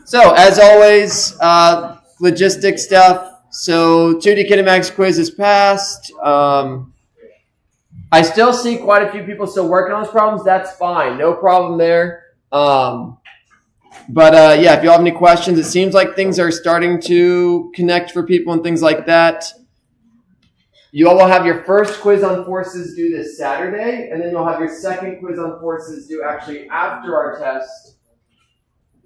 So as always, logistics stuff. So 2D kinematics quiz is passed. I still see quite a few people still working on those problems. That's fine. No problem there. But yeah, if you have any questions, it seems like things are starting to connect for people and things like that. You all will have your first quiz on forces due this Saturday, and then you'll have your second quiz on forces due actually after our test,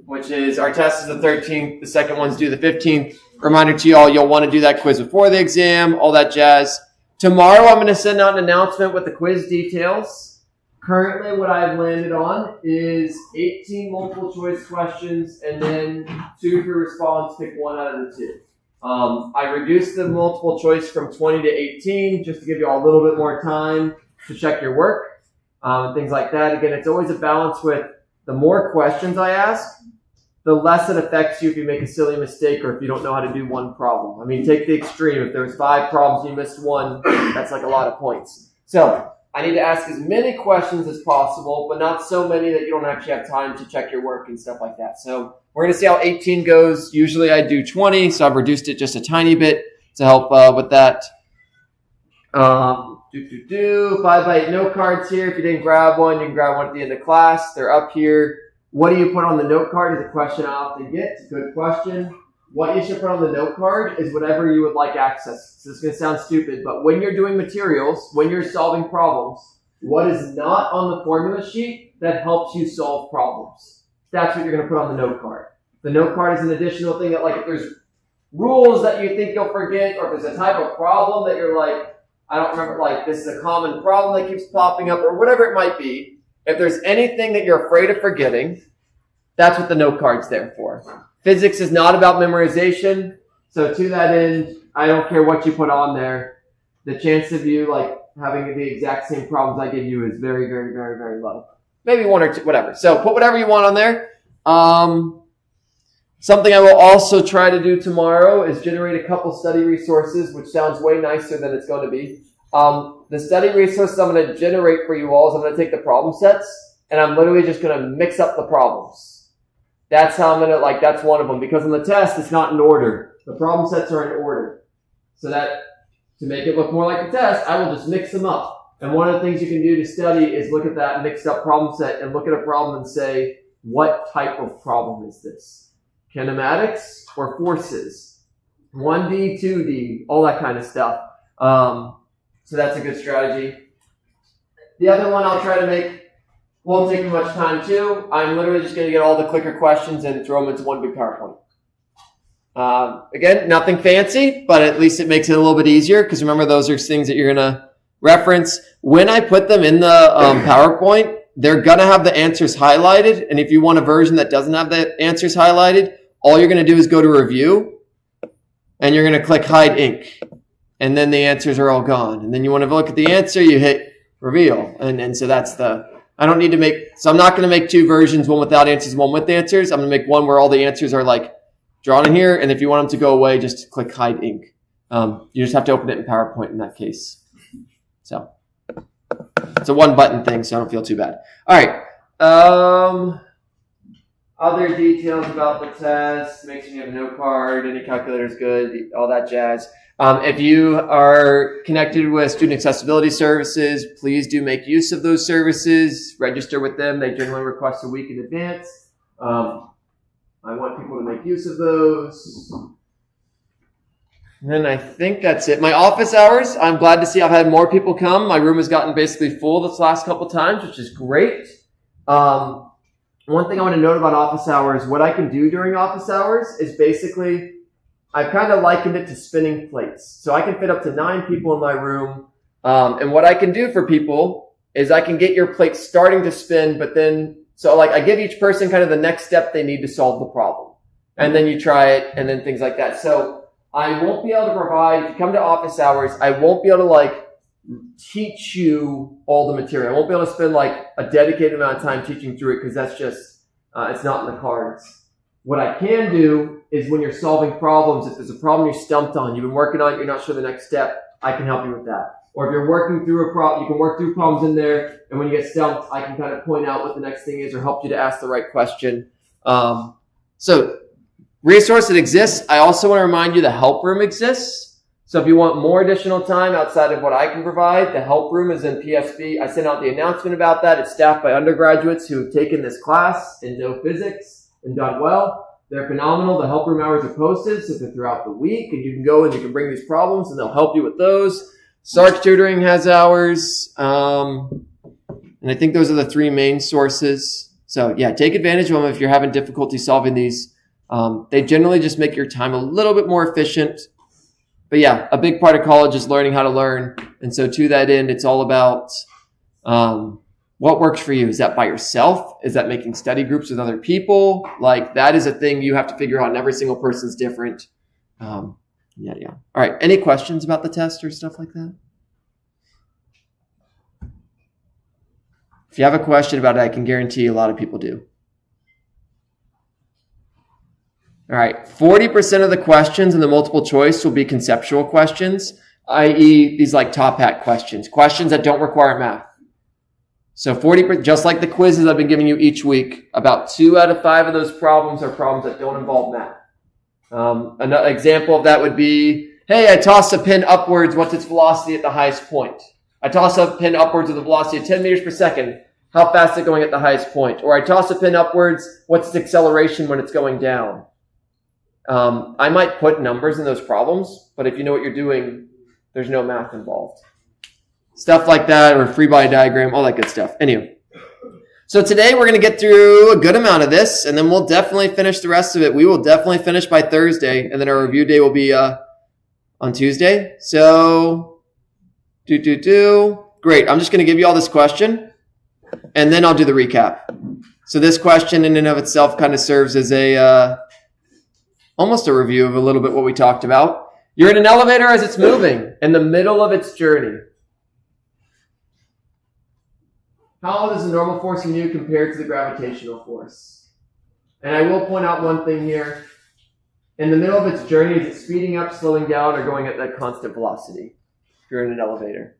which is, our test is the 13th, the second one's due the 15th. Reminder to you all, you'll want to do that quiz before the exam, all that jazz. Tomorrow I'm going to send out an announcement with the quiz details. Currently what I've landed on is 18 multiple choice questions and then 2 for response, pick one out of the 2. I reduced the multiple choice from 20 to 18 just to give you all a little bit more time to check your work and things like that. Again, it's always a balance with the more questions I ask, the less it affects you if you make a silly mistake or if you don't know how to do one problem. I mean, take the extreme. If there's 5 problems and you missed 1, that's like a lot of points. So I need to ask as many questions as possible, but not so many that you don't actually have time to check your work and stuff like that. So we're going to see how 18 goes. Usually I do 20, so I've reduced it just a tiny bit to help with that. 5 by 8 note cards here. If you didn't grab one, you can grab one at the end of class. They're up here. What do you put on the note card is a question I often get. It's a good question. What you should put on the note card is whatever you would like access. So this is going to sound stupid, but when you're doing materials, when you're solving problems, what is not on the formula sheet that helps you solve problems? That's what you're going to put on the note card. The note card is an additional thing that, like, if there's rules that you think you'll forget, or if there's a type of problem that you're like, I don't remember, like, this is a common problem that keeps popping up, or whatever it might be. If there's anything that you're afraid of forgetting, that's what the note card's there for. Physics is not about memorization, so to that end, I don't care what you put on there. The chance of you like having the exact same problems I give you is very, very, very, very low. Maybe 1 or 2, whatever. So put whatever you want on there. Something I will also try to do tomorrow is generate a couple study resources, which sounds way nicer than it's going to be. The study resources I'm going to generate for you all is I'm going to take the problem sets and I'm literally just going to mix up the problems. That's how I'm going to, like, that's one of them. Because on the test, it's not in order. The problem sets are in order. So that, to make it look more like a test, I will just mix them up. And one of the things you can do to study is look at that mixed up problem set and look at a problem and say, what type of problem is this? Kinematics or forces? 1D, 2D, all that kind of stuff. So that's a good strategy. The other one I'll try to make won't take me much time too. I'm literally just going to get all the clicker questions and throw them into one big PowerPoint. Again, nothing fancy, but at least it makes it a little bit easier because remember, those are things that you're going to reference. When I put them in the PowerPoint, they're going to have the answers highlighted. And if you want a version that doesn't have the answers highlighted, all you're going to do is go to review and you're going to click hide ink. And then the answers are all gone. And then you want to look at the answer, you hit reveal. And so that's I don't need to so I'm not going to make 2 versions, one without answers, one with answers. I'm going to make one where all the answers are like drawn in here. And if you want them to go away, just click hide ink. You just have to open it in PowerPoint in that case. So it's a 1-button thing, so I don't feel too bad. All right. Other details about the test, make sure you have a note card, any calculator is good, all that jazz. If you are connected with student accessibility services, please do make use of those services. Register with them. They generally request a week in advance. I want people to make use of those. And then I think that's it. My office hours, I'm glad to see I've had more people come. My room has gotten basically full this last couple times, which is great. One thing I want to note about office hours, what I can do during office hours is basically, I've kind of likened it to spinning plates. So I can fit up to 9 people in my room. And what I can do for people is I can get your plate starting to spin, but then, so like I give each person kind of the next step they need to solve the problem. And then you try it and then things like that. So I won't be able to provide, if you come to office hours, I won't be able to like teach you all the material. I won't be able to spend like a dedicated amount of time teaching through it because that's just, it's not in the cards. What I can do is when you're solving problems, if there's a problem you're stumped on, you've been working on it, you're not sure the next step, I can help you with that. or if you're working through a problem, you can work through problems in there, and when you get stumped, I can kind of point out what the next thing is or help you to ask the right question. So resource that exists. I also want to remind you the help room exists. So if you want more additional time outside of what I can provide, the help room is in PSB. I sent out the announcement about that. It's staffed by undergraduates who have taken this class and know physics and done well. They're phenomenal. The help room hours are posted, so they're throughout the week, and you can go and you can bring these problems, and they'll help you with those. Sark Tutoring has hours, and I think those are the three main sources. So yeah, take advantage of them if you're having difficulty solving these. They generally just make your time a little bit more efficient. But yeah, a big part of college is learning how to learn, and so to that end, it's all about what works for you. Is that by yourself? Is that making study groups with other people? Like, that is a thing you have to figure out, and every single person's different. Yeah. All right. Any questions about the test or stuff like that? If you have a question about it, I can guarantee a lot of people do. All right. 40% of the questions in the multiple choice will be conceptual questions, i.e. these like top hat questions that don't require math. So 40%, just like the quizzes I've been giving you each week, about 2 out of 5 of those problems are problems that don't involve math. Another example of that would be, hey, I toss a pin upwards. What's its velocity at the highest point? I toss a pin upwards with a velocity of 10 meters per second. How fast is it going at the highest point? Or I toss a pin upwards. What's its acceleration when it's going down? I might put numbers in those problems, but if you know what you're doing, there's no math involved. Stuff like that, or a free body diagram, all that good stuff. Anyway, so today we're going to get through a good amount of this, and then we'll definitely finish the rest of it. We will definitely finish by Thursday, and then our review day will be on Tuesday. So, great. I'm just going to give you all this question, and then I'll do the recap. So this question in and of itself kind of serves as a almost a review of a little bit what we talked about. You're in an elevator as it's moving in the middle of its journey. How is the normal force in you compared to the gravitational force? And I will point out one thing here. In the middle of its journey, is it speeding up, slowing down, or going at that constant velocity if you're in an elevator?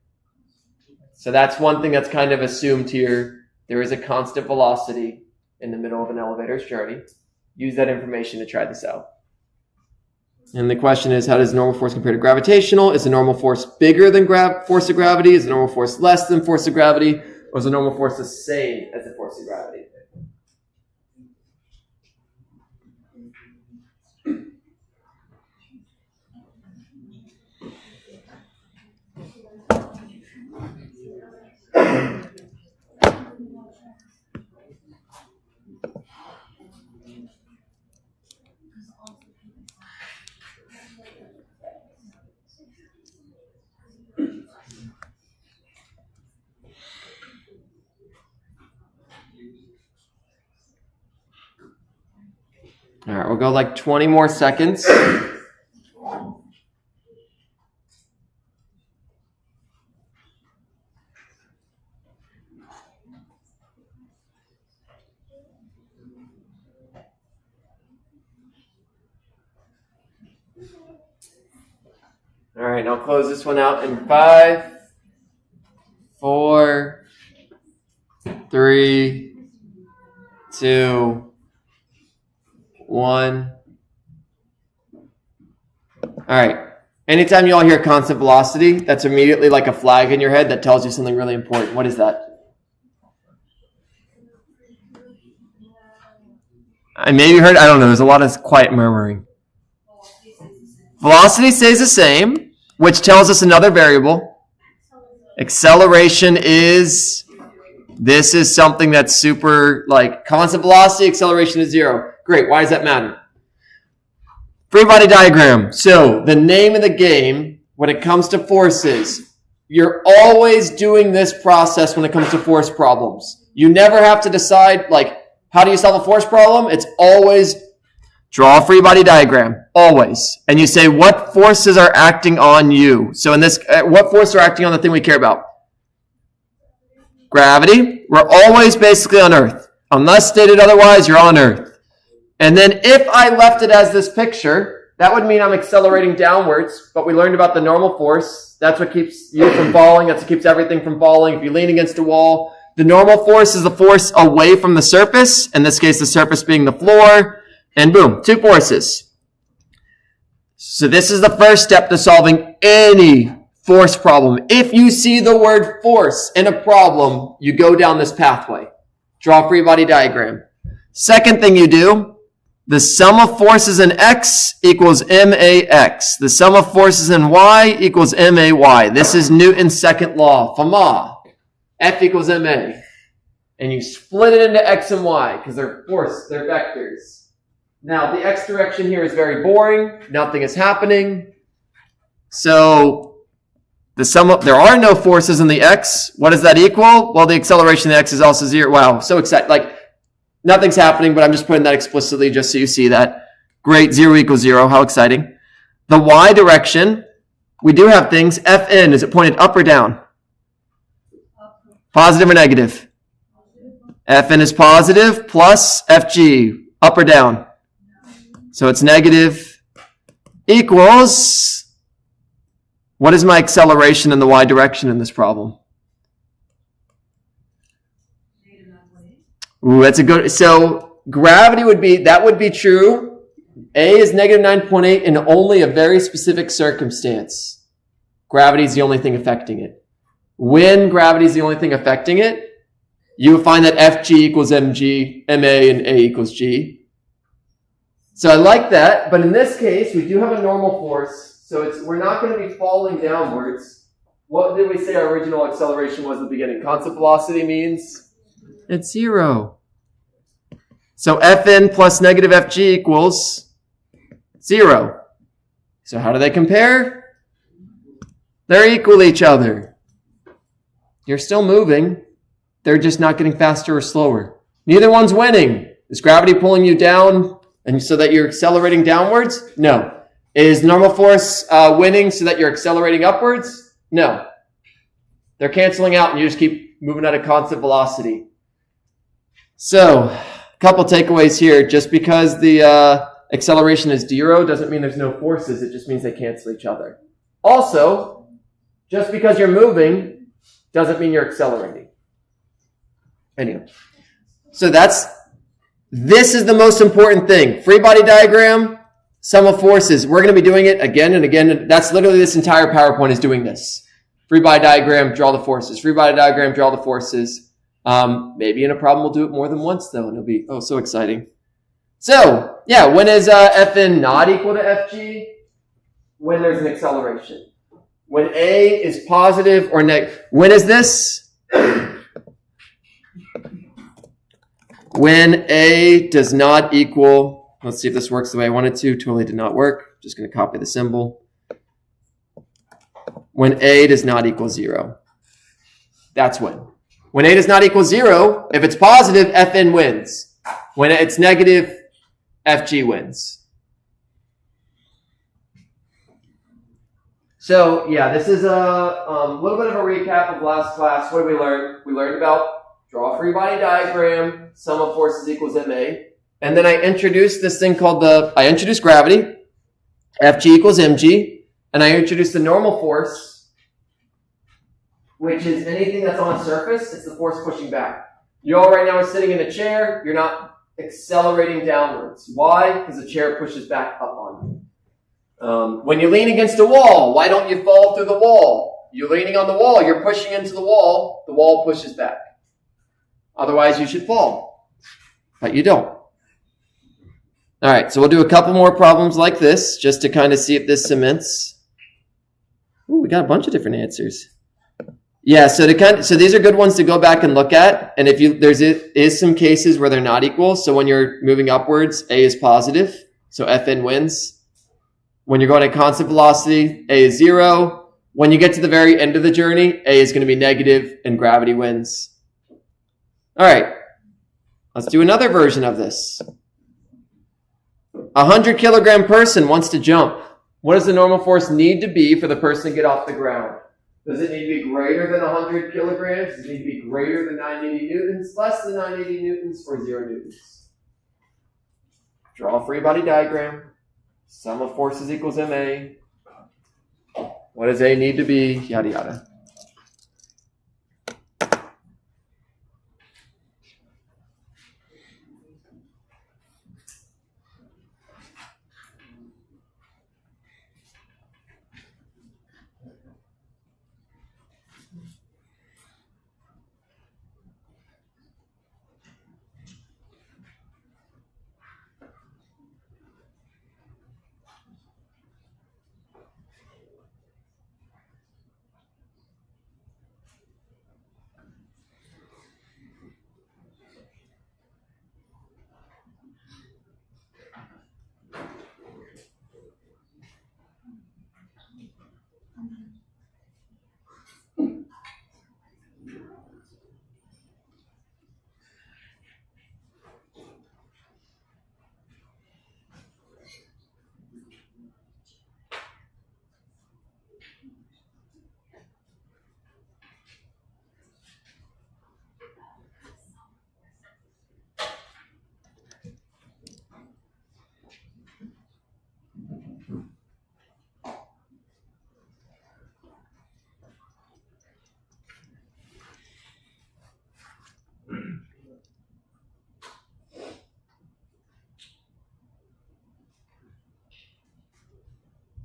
So that's one thing that's kind of assumed here. There is a constant velocity in the middle of an elevator's journey. Use that information to try this out. And the question is, how does normal force compare to gravitational? Is the normal force bigger than force of gravity? Is the normal force less than force of gravity? Or is the normal force the same as the force of gravity? All right, we'll go like 20 more seconds. All right, and I'll close this one out in 5, 4, 3, 2, 1. All right. Anytime you all hear constant velocity, that's immediately like a flag in your head that tells you something really important. What is that? I maybe heard, I don't know, there's a lot of quiet murmuring. Velocity stays the same, which tells us another variable. Acceleration is, this is something that's super, like constant velocity, acceleration is 0. Great, why does that matter? Free body diagram. So the name of the game when it comes to forces, you're always doing this process when it comes to force problems. You never have to decide, like, how do you solve a force problem? It's always draw a free body diagram, always. And you say, what forces are acting on you? So in this, what forces are acting on the thing we care about? Gravity. We're always basically on Earth. Unless stated otherwise, you're on Earth. And then if I left it as this picture, that would mean I'm accelerating downwards, but we learned about the normal force. That's what keeps you from falling. That's what keeps everything from falling. If you lean against a wall, the normal force is the force away from the surface. In this case, the surface being the floor. And boom, 2 forces. So this is the first step to solving any force problem. If you see the word force in a problem, you go down this pathway. Draw a free body diagram. Second thing you do, the sum of forces in X equals MAX. The sum of forces in Y equals MAY. This is Newton's second law, Fermat. F equals MA. And you split it into X and Y because they're vectors. Now, the X direction here is very boring. Nothing is happening. So, there are no forces in the X. What does that equal? Well, the acceleration of the X is also 0. Wow, so excited. Like, nothing's happening, but I'm just putting that explicitly just so you see that. Great, 0 equals 0. How exciting. The Y direction, we do have things. Fn, is it pointed up or down? Positive or negative? Fn is positive plus Fg, up or down? So it's negative equals, what is my acceleration in the Y direction in this problem? Ooh, that's a good, so gravity would be true. A is negative 9.8 in only a very specific circumstance. Gravity is the only thing affecting it. When gravity is the only thing affecting it, you find that Fg equals mg, ma, and a equals g. So I like that, but in this case, we do have a normal force, so we're not going to be falling downwards. What did we say our original acceleration was at the beginning? Constant velocity means it's 0. So Fn plus negative Fg equals 0. So how do they compare? They're equal to each other. You're still moving. They're just not getting faster or slower. Neither one's winning. Is gravity pulling you down and so that you're accelerating downwards? No. Is normal force winning so that you're accelerating upwards? No. They're canceling out and you just keep moving at a constant velocity. So, a couple takeaways here. Just because the acceleration is 0 doesn't mean there's no forces. It just means they cancel each other. Also, just because you're moving doesn't mean you're accelerating. Anyway, so this is the most important thing. Free body diagram, sum of forces. We're going to be doing it again and again. That's literally this entire PowerPoint is doing this. Free body diagram, draw the forces. Free body diagram, draw the forces. Maybe in a problem we'll do it more than once though, and it'll be, oh, so exciting. So, yeah, when is Fn not equal to Fg? When there's an acceleration. When A is positive or negative. When is this? When A does not equal, let's see if this works the way I wanted to. Totally did not work. Just going to copy the symbol. When A does not equal 0. That's when. When A does not equal 0, if it's positive, Fn wins. When it's negative, Fg wins. So, yeah, this is a little bit of a recap of last class. What did we learn? We learned about draw a free body diagram, sum of forces equals ma. And then I introduced this thing called I introduced gravity, Fg equals mg. And I introduced the normal force, which is anything that's on a surface. It's the force pushing back. You all right now are sitting in a chair. You're not accelerating downwards. Why? Because the chair pushes back up on you. When you lean against a wall, why don't you fall through the wall? You're leaning on the wall, you're pushing into the wall pushes back. Otherwise, you should fall. But you don't. All right, so we'll do a couple more problems like this, just to kind of see if this cements. Ooh, we got a bunch of different answers. Yeah, so these are good ones to go back and look at. And if is some cases where they're not equal. So when you're moving upwards, A is positive, so Fn wins. When you're going at constant velocity, A is 0. When you get to the very end of the journey, A is going to be negative and gravity wins. All right, let's do another version of this. 100-kilogram person wants to jump. What does the normal force need to be for the person to get off the ground? Does it need to be greater than 100 kilograms? Does it need to be greater than 980 newtons, less than 980 newtons, or 0 newtons? Draw a free body diagram. Sum of forces equals MA. What does A need to be? Yada, yada.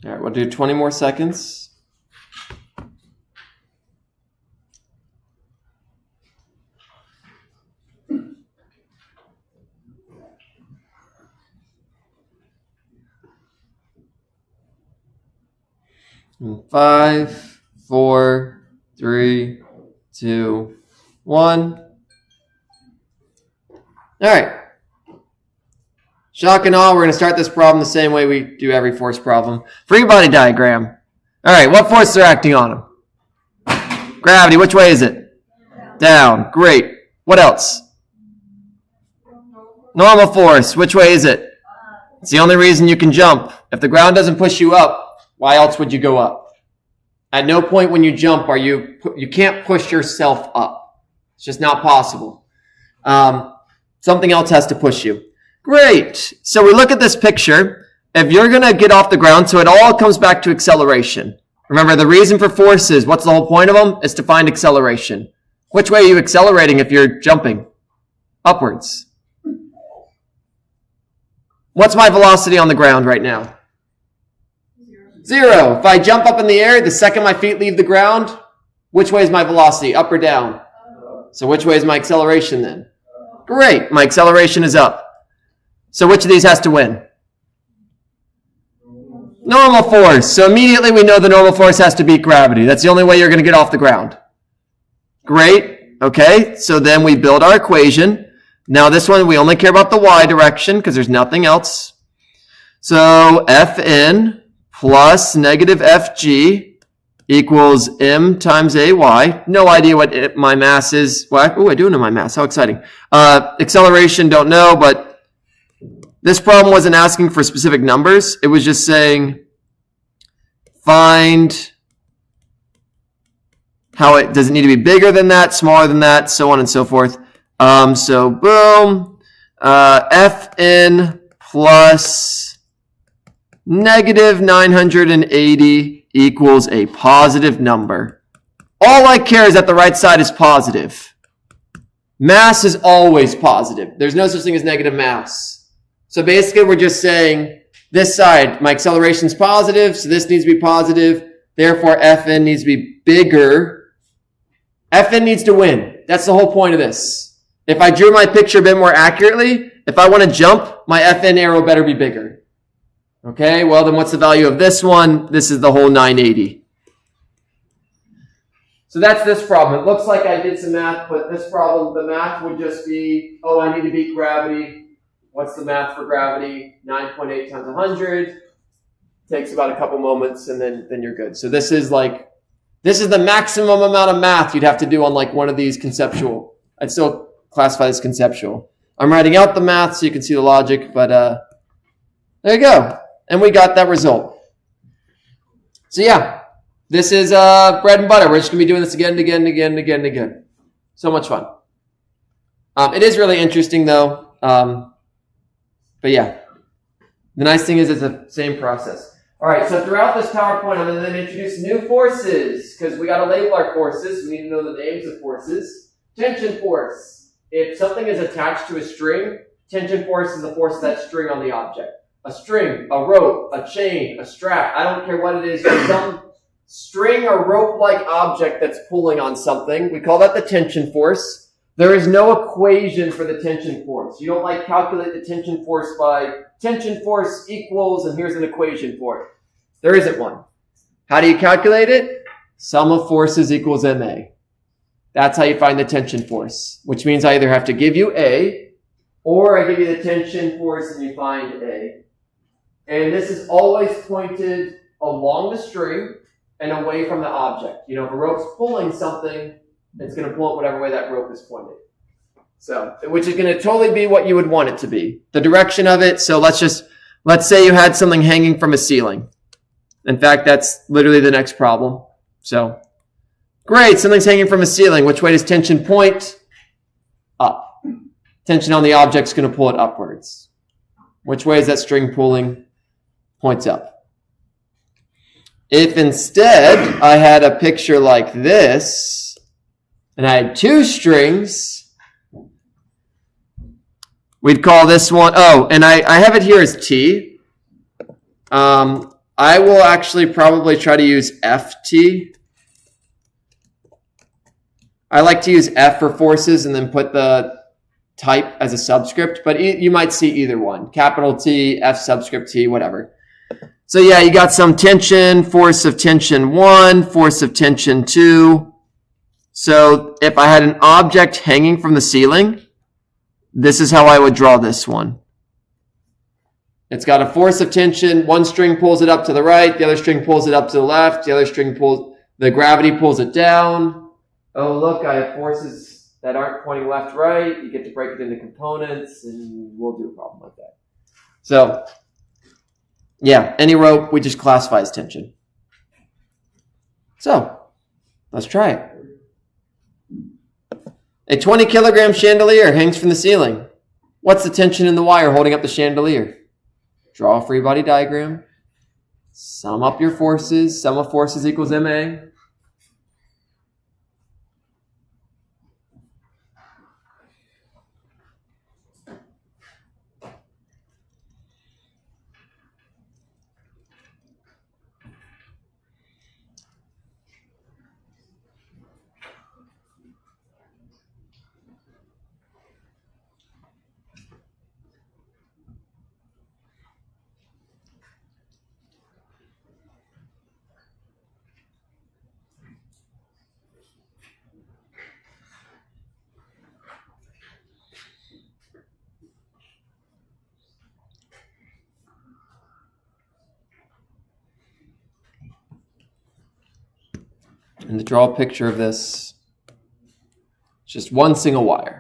All right, we'll do 20 more seconds. And 5, 4, 3, 2, 1. All right. Shock and awe, we're going to start this problem the same way we do every force problem. Free body diagram. All right, what forces are acting on them? Gravity, which way is it? Down. Great. What else? Normal force, which way is it? It's the only reason you can jump. If the ground doesn't push you up, why else would you go up? At no point when you jump you can't push yourself up. It's just not possible. Something else has to push you. Great. So we look at this picture. If you're going to get off the ground, so it all comes back to acceleration. Remember, the reason for forces, what's the whole point of them? Is to find acceleration. Which way are you accelerating if you're jumping? Upwards. What's my velocity on the ground right now? 0. If I jump up in the air, the second my feet leave the ground, which way is my velocity? Up or down? So which way is my acceleration then? Great. My acceleration is up. So which of these has to win? Normal force. So immediately we know the normal force has to beat gravity. That's the only way you're going to get off the ground. Great. Okay. So then we build our equation. Now this one, we only care about the y direction because there's nothing else. So Fn plus negative Fg equals m times ay. No idea what my mass is. Well, I do know my mass. How exciting. Acceleration, don't know, but this problem wasn't asking for specific numbers. It was just saying find how it does it need to be bigger than that, smaller than that, so on and so forth. So boom, Fn plus negative 980 equals a positive number. All I care is that the right side is positive. Mass is always positive. There's no such thing as negative mass. So basically we're just saying this side, my acceleration is positive, so this needs to be positive. Therefore, Fn needs to be bigger. Fn needs to win. That's the whole point of this. If I drew my picture a bit more accurately, if I want to jump, my Fn arrow better be bigger. Okay, well then what's the value of this one? This is the whole 980. So that's this problem. It looks like I did some math, but this problem, the math would just be, oh, I need to beat gravity. What's the math for gravity? 9.8 times 100. Takes about a couple moments and then you're good. So this is the maximum amount of math you'd have to do on like one of these conceptual. I'd still classify this conceptual. I'm writing out the math so you can see the logic, but there you go. And we got that result. So yeah, this is bread and butter. We're just going to be doing this again and again and again and again and again. So much fun. It is really interesting though. But yeah. The nice thing is it's the same process. All right, so throughout this PowerPoint, I'm going to then introduce new forces because we got to label our forces. We need to know the names of forces. Tension force. If something is attached to a string, tension force is the force of that string on the object. A string, a rope, a chain, a strap. I don't care what it is. Some string or rope-like object that's pulling on something. We call that the tension force. There is no equation for the tension force. You don't calculate the tension force by tension force equals, and here's an equation for it. There isn't one. How do you calculate it? Sum of forces equals ma. That's how you find the tension force, which means I either have to give you A, or I give you the tension force and you find A. And this is always pointed along the string and away from the object. You know, if a rope's pulling something, it's going to pull it whatever way that rope is pointed. So, which is going to totally be what you would want it to be. The direction of it. So let's say you had something hanging from a ceiling. In fact, that's literally the next problem. So, great, something's hanging from a ceiling. Which way does tension point? Up. Tension on the object's going to pull it upwards. Which way is that string pulling? Points up. If instead I had a picture like this, and I had two strings, we'd call this one, and I have it here as T. I will actually probably try to use FT. I like to use F for forces and then put the type as a subscript, but you might see either one. Capital T, F subscript T, whatever. So yeah, you got some tension, force of tension 1, force of tension 2. So if I had an object hanging from the ceiling, this is how I would draw this one. It's got a force of tension. One string pulls it up to the right. The other string pulls it up to the left. The other string the gravity pulls it down. Oh, look, I have forces that aren't pointing left, right. You get to break it into components, and we'll do a problem like that. So, yeah, any rope we just classify as tension. So, let's try it. A 20 kilogram chandelier hangs from the ceiling. What's the tension in the wire holding up the chandelier? Draw a free body diagram. Sum up your forces. Sum of forces equals ma. And to draw a picture of this, it's just one single wire.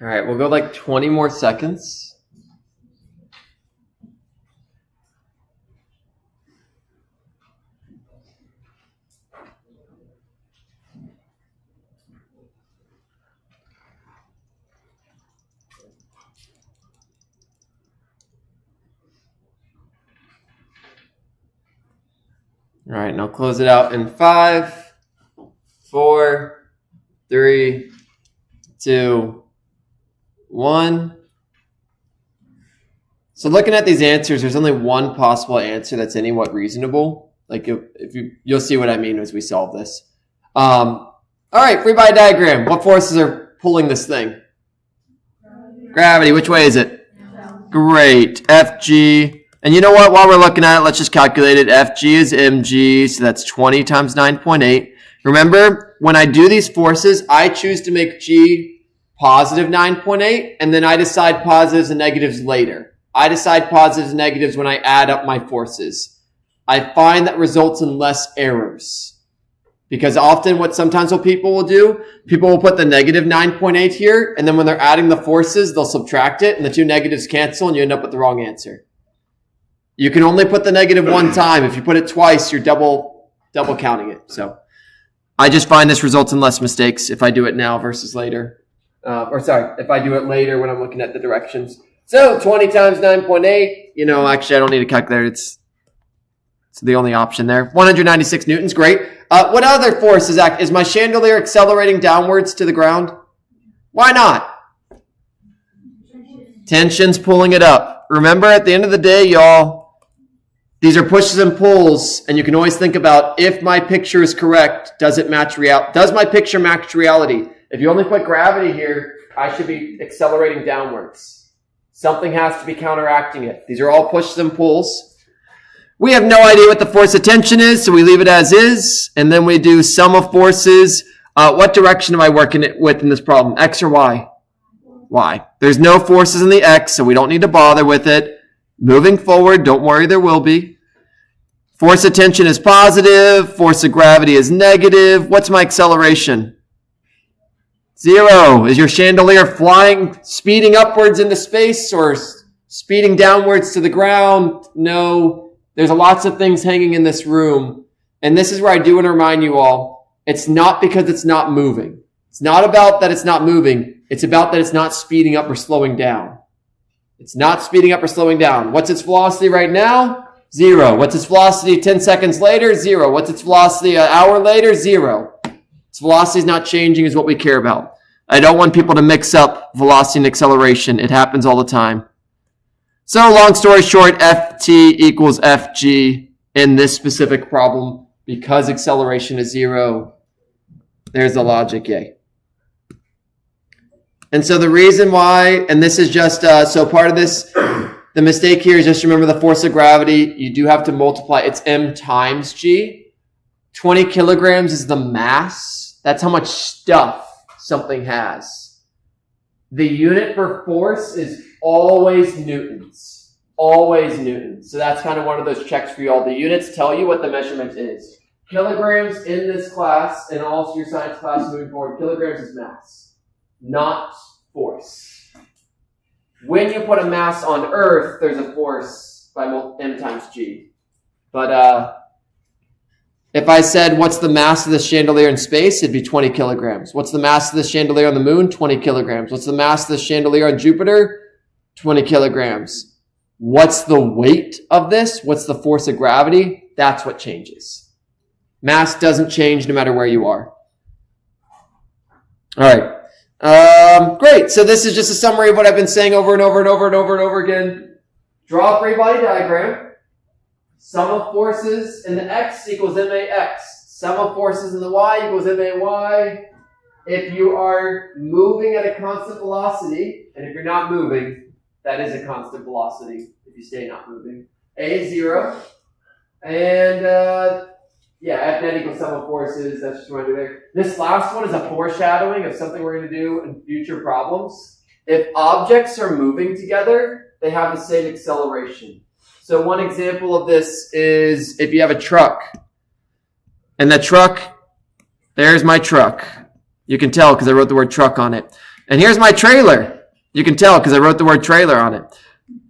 All right, we'll go like 20 more seconds. All right, and I'll close it out in 5, 4, 3, 2, 1. So looking at these answers, there's only one possible answer that's anywhat reasonable. Like you'll see what I mean as we solve this. All right, free body diagram. What forces are pulling this thing? Gravity. Which way is it? Great. Fg. And you know what? While we're looking at it, let's just calculate it. Fg is mg, so that's 20 times 9.8. Remember, when I do these forces, I choose to make g positive 9.8, and then I decide positives and negatives later. I decide positives and negatives when I add up my forces. I find that results in less errors. Because often what people will do, people will put the negative 9.8 here, and then when they're adding the forces, they'll subtract it, and the two negatives cancel, and you end up with the wrong answer. You can only put the negative one time. If you put it twice, you're double counting it. So I just find this results in less mistakes if I do it now versus later. If I do it later when I'm looking at the directions. So 20 times 9.8, actually I don't need a calculator. It's the only option there. 196 newtons, great. What other force is my chandelier accelerating downwards to the ground? Why not? Tension's pulling it up. Remember, at the end of the day, y'all, these are pushes and pulls, and you can always think about, if my picture is correct, does it match reality? Does my picture match reality? If you only put gravity here, I should be accelerating downwards. Something has to be counteracting it. These are all pushes and pulls. We have no idea what the force of tension is, so we leave it as is, and then we do sum of forces. What direction am I working it with in this problem? X or Y? Y. There's no forces in the X, so we don't need to bother with it. Moving forward, don't worry, there will be. Force of tension is positive. Force of gravity is negative. What's my acceleration? 0. Is your chandelier speeding upwards into space, or speeding downwards to the ground? No. There's lots of things hanging in this room. And this is where I do want to remind you all, it's not because it's not moving. It's not about that it's not moving. It's about that it's not speeding up or slowing down. It's not speeding up or slowing down. What's its velocity right now? 0. What's its velocity 10 seconds later? 0. What's its velocity an hour later? 0. Its velocity is not changing is what we care about. I don't want people to mix up velocity and acceleration. It happens all the time. So long story short, Ft equals Fg in this specific problem because acceleration is 0. There's the logic, yay. And so the reason why, and this is just, so part of this, the mistake here is just remember the force of gravity. You do have to multiply. It's m times g. 20 kilograms is the mass. That's how much stuff something has. The unit for force is always newtons. Always newtons. So that's kind of one of those checks for you all. The units tell you what the measurement is. Kilograms in this class, and also your science class moving forward, kilograms is mass, not force. When you put a mass on Earth, there's a force by m times g. But if I said, what's the mass of this chandelier in space? It'd be 20 kilograms. What's the mass of this chandelier on the moon? 20 kilograms. What's the mass of this chandelier on Jupiter? 20 kilograms. What's the weight of this? What's the force of gravity? That's what changes. Mass doesn't change no matter where you are. All right. Great. So this is just a summary of what I've been saying over and over and over and over and over again. Draw a free body diagram. Sum of forces in the x equals max. Sum of forces in the y equals may. If you are moving at a constant velocity, and if you're not moving, that is a constant velocity if you stay not moving. A is 0. And F net equals sum of forces. That's just what I do there. This last one is a foreshadowing of something we're going to do in future problems. If objects are moving together, they have the same acceleration. So one example of this is if you have a truck. And the truck, there's my truck. You can tell because I wrote the word truck on it. And here's my trailer. You can tell because I wrote the word trailer on it.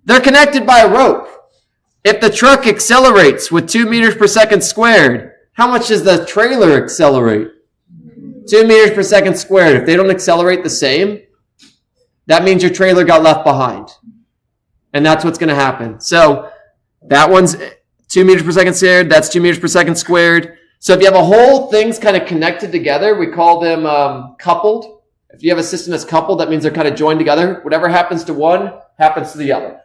They're connected by a rope. If the truck accelerates with 2 meters per second squared, how much does the trailer accelerate? 2 meters per second squared. If they don't accelerate the same, that means your trailer got left behind. And that's what's going to happen. So that one's 2 meters per second squared. That's 2 meters per second squared. So if you have a whole things kind of connected together, we call them coupled. If you have a system that's coupled, that means they're kind of joined together. Whatever happens to one happens to the other.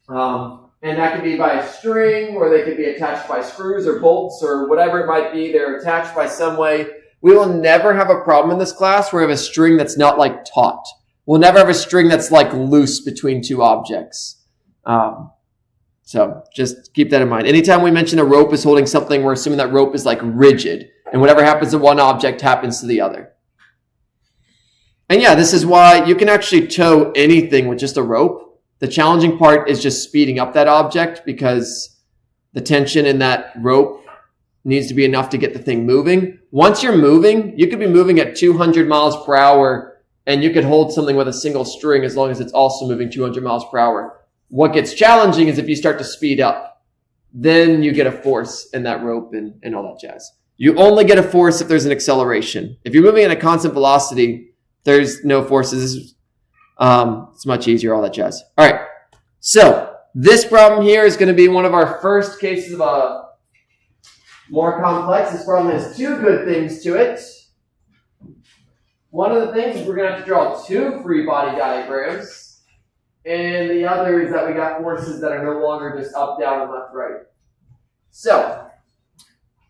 And that can be by a string, or they can be attached by screws or bolts or whatever it might be. They're attached by some way. We will never have a problem in this class where we have a string that's not like taut. We'll never have a string that's like loose between two objects. So just keep that in mind. Anytime we mention a rope is holding something, we're assuming that rope is like rigid, and whatever happens to one object happens to the other. And yeah, this is why you can actually tow anything with just a rope. The challenging part is just speeding up that object, because the tension in that rope needs to be enough to get the thing moving. Once you're moving, you could be moving at 200 miles per hour, and you could hold something with a single string as long as it's also moving 200 miles per hour. What gets challenging is if you start to speed up, then you get a force in that rope and all that jazz. You only get a force if there's an acceleration. If you're moving at a constant velocity, there's no forces. It's much easier, all that jazz. All right. So this problem here is going to be one of our first cases of a more complex. This problem has two good things to it. One of the things is we're going to have to draw two free body diagrams. And the other is that we got forces that are no longer just up, down, and left, right. So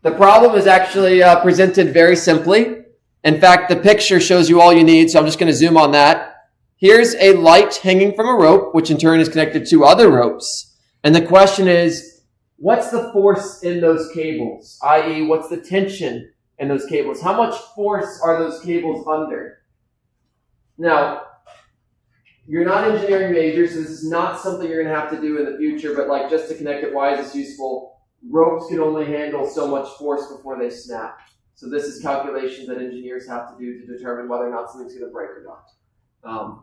the problem is actually presented very simply. In fact, the picture shows you all you need, so I'm just going to zoom on that. Here's a light hanging from a rope, which in turn is connected to other ropes. And the question is, what's the force in those cables? I.e., what's the tension in those cables? How much force are those cables under? Now, you're not engineering majors, so this is not something you're going to have to do in the future, but like just to connect it, why is this useful? Ropes can only handle so much force before they snap. So this is calculations that engineers have to do to determine whether or not something's going to break or not.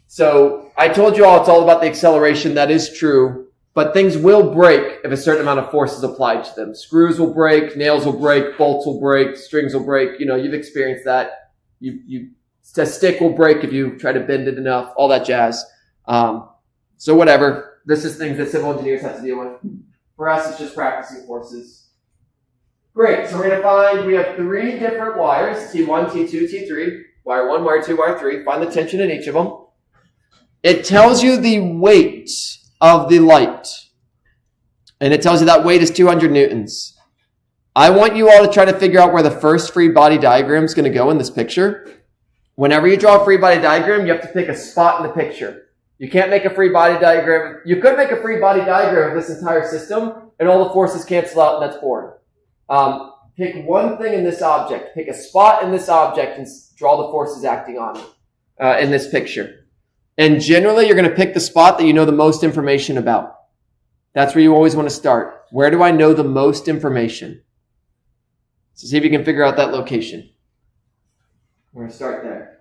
So I told you all it's all about the acceleration. That is true, but things will break if a certain amount of force is applied to them. Screws will break, nails will break, bolts will break, strings will break. You know, you've experienced that. A stick will break if you try to bend it enough, all that jazz. So whatever. This is things that civil engineers have to deal with. For us, it's just practicing forces. Great. So we're going to find, we have three different wires, T1, T2, T3. Wire 1, wire 2, wire 3. Find the tension in each of them. It tells you the weight of the light. And it tells you that weight is 200 newtons. I want you all to try to figure out where the first free body diagram is going to go in this picture. Whenever you draw a free body diagram, you have to pick a spot in the picture. You can't make a free body diagram. You could make a free body diagram of this entire system, and all the forces cancel out, and that's boring. Pick one thing in this object. Pick a spot in this object and draw the forces acting on it in this picture. And generally, you're going to pick the spot that you know the most information about. That's where you always want to start. Where do I know the most information? So see if you can figure out that location. We're going to start there.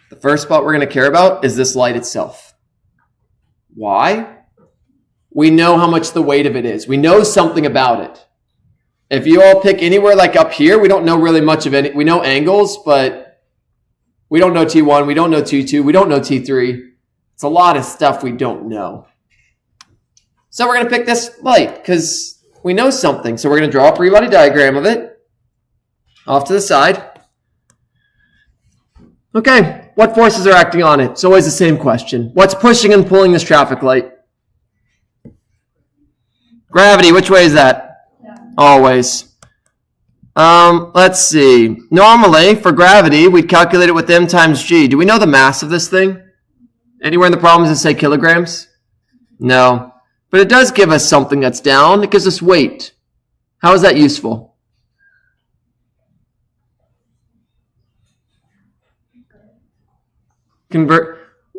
The first spot we're going to care about is this light itself. Why? We know how much the weight of it is. We know something about it. If you all pick anywhere like up here, we don't know really much of any. We know angles, but we don't know T1, we don't know T2, we don't know T3. It's a lot of stuff we don't know. So we're going to pick this light because we know something. So we're going to draw a free body diagram of it off to the side. Okay, what forces are acting on it? It's always the same question. What's pushing and pulling this traffic light? Gravity, which way is that? Always. Let's see. Normally, for gravity, we'd calculate it with m times g. Do we know the mass of this thing? Anywhere in the problem does it say kilograms? No. But it does give us something that's down. It gives us weight. How is that useful?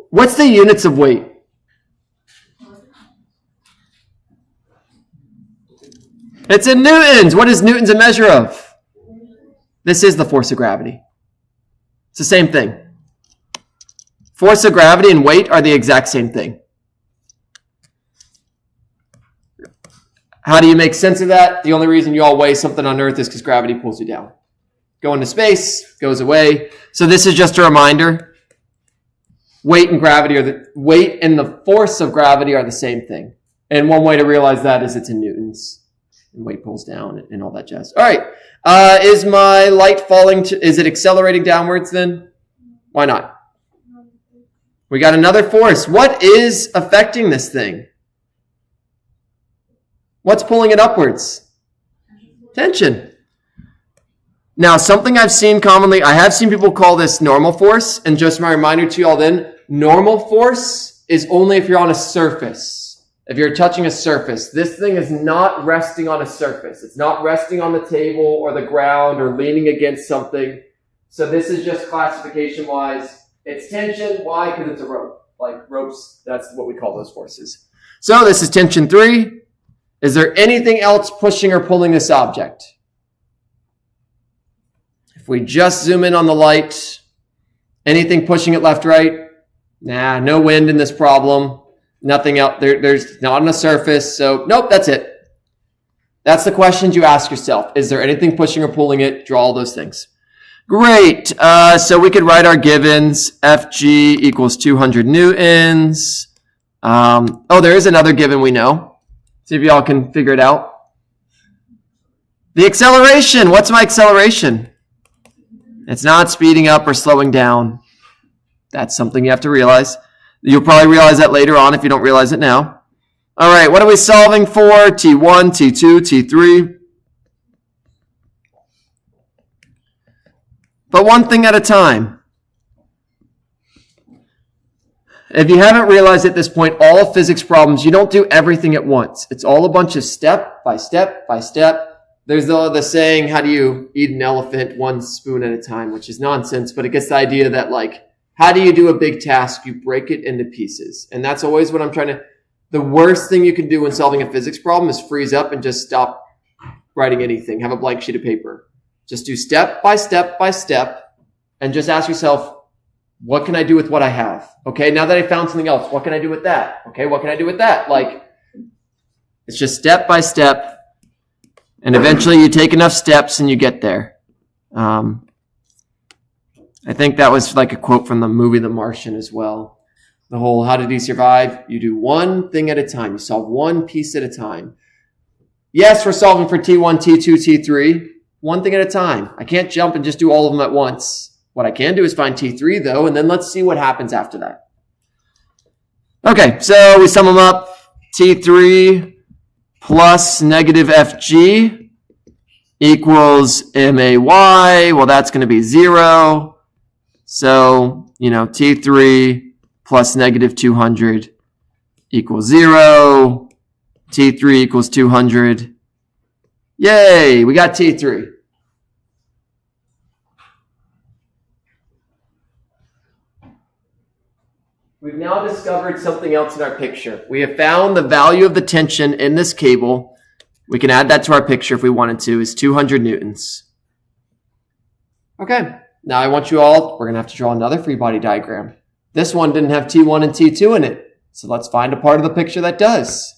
What's the units of weight? It's in newtons. What is newtons a measure of? This is the force of gravity. It's the same thing. Force of gravity and weight are the exact same thing. How do you make sense of that? The only reason you all weigh something on Earth is because gravity pulls you down. Go into space, goes away. So this is just a reminder. Weight and the force of gravity are the same thing. And one way to realize that is it's in newtons. And weight pulls down and all that jazz. All right. Is my light is it accelerating downwards then? Why not? We got another force. What is affecting this thing? What's pulling it upwards? Tension. Now, something I've seen commonly, I have seen people call this normal force, and just my reminder to you all then, normal force is only if you're on a surface. If you're touching a surface, this thing is not resting on a surface. It's not resting on the table or the ground or leaning against something. So this is just classification-wise. It's tension. Why? Because it's a rope. Like ropes, that's what we call those forces. So this is tension 3. Is there anything else pushing or pulling this object? If we just zoom in on the light, anything pushing it left, right? Nah, no wind in this problem. Nothing else. There's not on the surface. So nope, that's it. That's the questions you ask yourself. Is there anything pushing or pulling it? Draw all those things. Great. So we could write our givens. Fg equals 200 newtons. There is another given we know. See if y'all can figure it out. The acceleration. What's my acceleration? It's not speeding up or slowing down. That's something you have to realize. You'll probably realize that later on if you don't realize it now. All right, what are we solving for? T1, T2, T3. But one thing at a time. If you haven't realized at this point, all physics problems, you don't do everything at once. It's all a bunch of step by step by step. There's the saying, how do you eat an elephant one spoon at a time, which is nonsense, but it gets the idea that like, how do you do a big task? You break it into pieces. And that's always what I'm trying to, the worst thing you can do when solving a physics problem is freeze up and just stop writing anything. Have a blank sheet of paper. Just do step by step by step and just ask yourself, what can I do with what I have? Okay, now that I found something else, what can I do with that? Okay, what can I do with that? Like, it's just step by step. And eventually you take enough steps and you get there. I think that was like a quote from the movie The Martian as well. The whole, how did he survive? You do one thing at a time. You solve one piece at a time. Yes, we're solving for T1, T2, T3. One thing at a time. I can't jump and just do all of them at once. What I can do is find T3 though, and then let's see what happens after that. Okay, so we sum them up. T3 plus negative Fg equals MAY. Well, that's going to be 0. So, T3 plus negative 200 equals 0. T3 equals 200. Yay, we got T3. We've now discovered something else in our picture. We have found the value of the tension in this cable. We can add that to our picture if we wanted to, is 200 newtons. Okay, now I want you all, we're going to have to draw another free body diagram. This one didn't have T1 and T2 in it. So let's find a part of the picture that does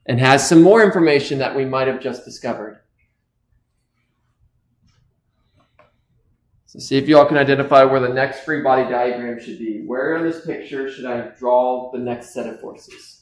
and has some more information that we might have just discovered. So see if you all can identify where the next free body diagram should be. Where in this picture should I draw the next set of forces?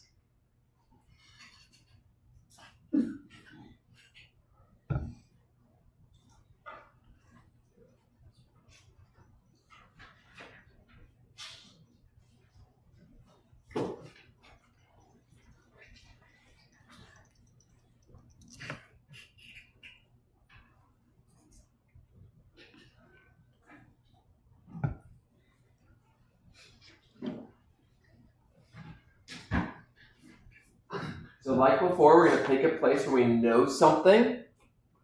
So like before, we're going to pick a place where we know something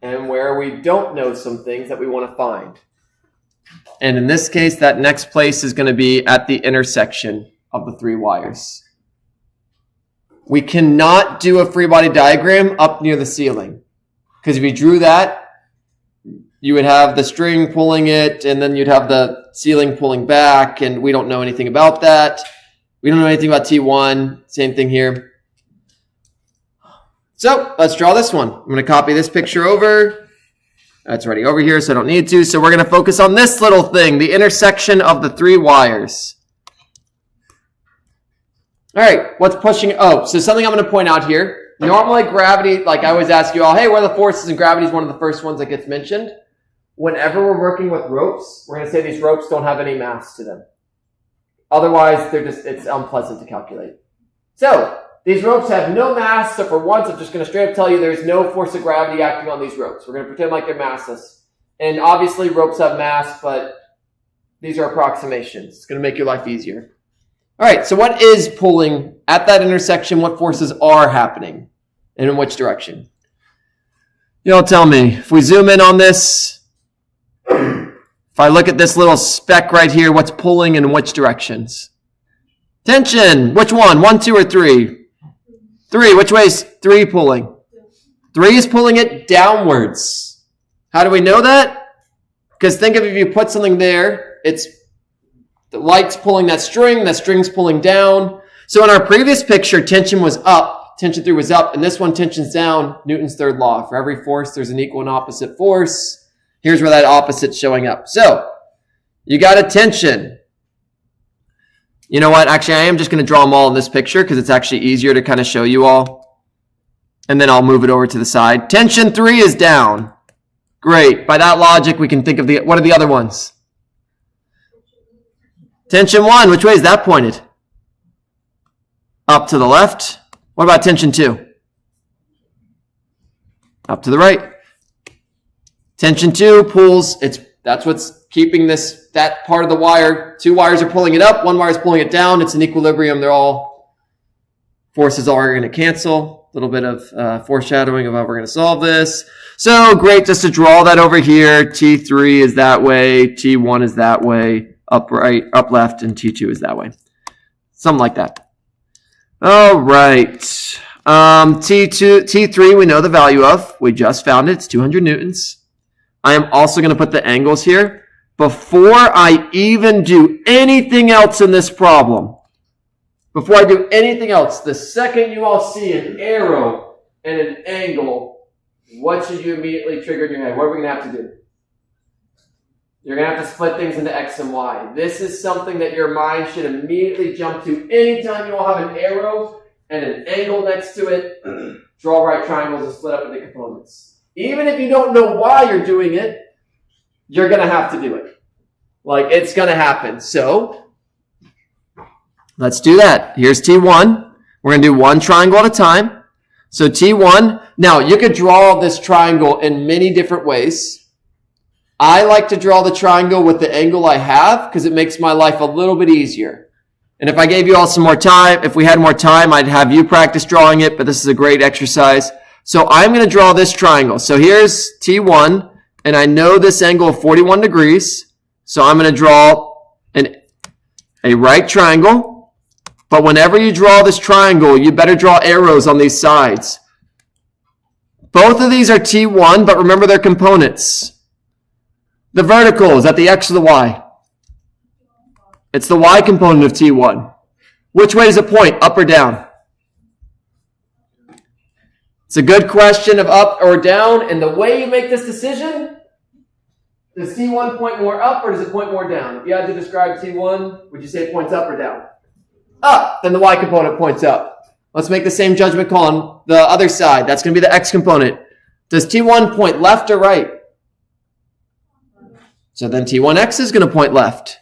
and where we don't know some things that we want to find. And in this case, that next place is going to be at the intersection of the 3 wires. We cannot do a free body diagram up near the ceiling. Because if you drew that, you would have the string pulling it, and then you'd have the ceiling pulling back, and we don't know anything about that. We don't know anything about T1. Same thing here. So let's draw this one. I'm going to copy this picture over. That's already over here, so I don't need to. So we're going to focus on this little thing, the intersection of the 3 wires. All right, what's pushing? Oh, so something I'm going to point out here. Normally gravity, like I always ask you all, hey, what are the forces? And gravity is one of the first ones that gets mentioned. Whenever we're working with ropes, we're going to say these ropes don't have any mass to them. Otherwise, it's unpleasant to calculate. So these ropes have no mass, so for once, I'm just going to straight up tell you there's no force of gravity acting on these ropes. We're going to pretend like they're massless. And obviously, ropes have mass, but these are approximations. It's going to make your life easier. All right, so what is pulling at that intersection? What forces are happening and in which direction? You'll tell me. If we zoom in on this, if I look at this little speck right here, what's pulling and in which directions? Tension. Which one? 1, 2, or 3? 3. Which way is 3 pulling? 3 is pulling it downwards. How do we know that? Because think of if you put something there, the light's pulling that string's pulling down. So in our previous picture, tension was up, tension 3 was up, and this one, tension's down, Newton's third law. For every force, there's an equal and opposite force. Here's where that opposite's showing up. So, you got a tension. You know what? Actually, I am just going to draw them all in this picture because it's actually easier to kind of show you all. And then I'll move it over to the side. Tension 3 is down. Great. By that logic, we can think of what are the other ones? Tension 1, which way is that pointed? Up to the left. What about tension 2? Up to the right. Tension 2 pulls, that's what's keeping that part of the wire. 2 wires are pulling it up, 1 wire is pulling it down. It's an equilibrium. Forces are going to cancel. A little bit of foreshadowing of how we're going to solve this. So great, just to draw that over here. T3 is that way, T1 is that way. Up right, up left, and T2 is that way. Something like that. All right. T3 we know the value of. We just found it. It's 200 newtons. I am also going to put the angles here. Before I even do anything else in this problem, before I do anything else, the second you all see an arrow and an angle, what should you immediately trigger in your head? What are we going to have to do? You're going to have to split things into X and Y. This is something that your mind should immediately jump to anytime you all have an arrow and an angle next to it. Draw right triangles and split up into components. Even if you don't know why you're doing it, you're going to have to do it. Like, it's going to happen. So, let's do that. Here's T1. We're going to do one triangle at a time. So T1. Now, you could draw this triangle in many different ways. I like to draw the triangle with the angle I have because it makes my life a little bit easier. And if I gave you all some more time, if we had more time, I'd have you practice drawing it, but this is a great exercise. So I'm going to draw this triangle. So here's T1, and I know this angle of 41 degrees. So I'm going to draw a right triangle. But whenever you draw this triangle, you better draw arrows on these sides. Both of these are T1, but remember their components. The vertical, is that the X or the Y? It's the Y component of T1. Which way does it point, up or down? It's a good question of up or down, and the way you make this decision, does T1 point more up or does it point more down? If you had to describe T1, would you say it points up or down? Up, then the Y component points up. Let's make the same judgment call on the other side. That's going to be the X component. Does T1 point left or right? So then T1X is going to point left.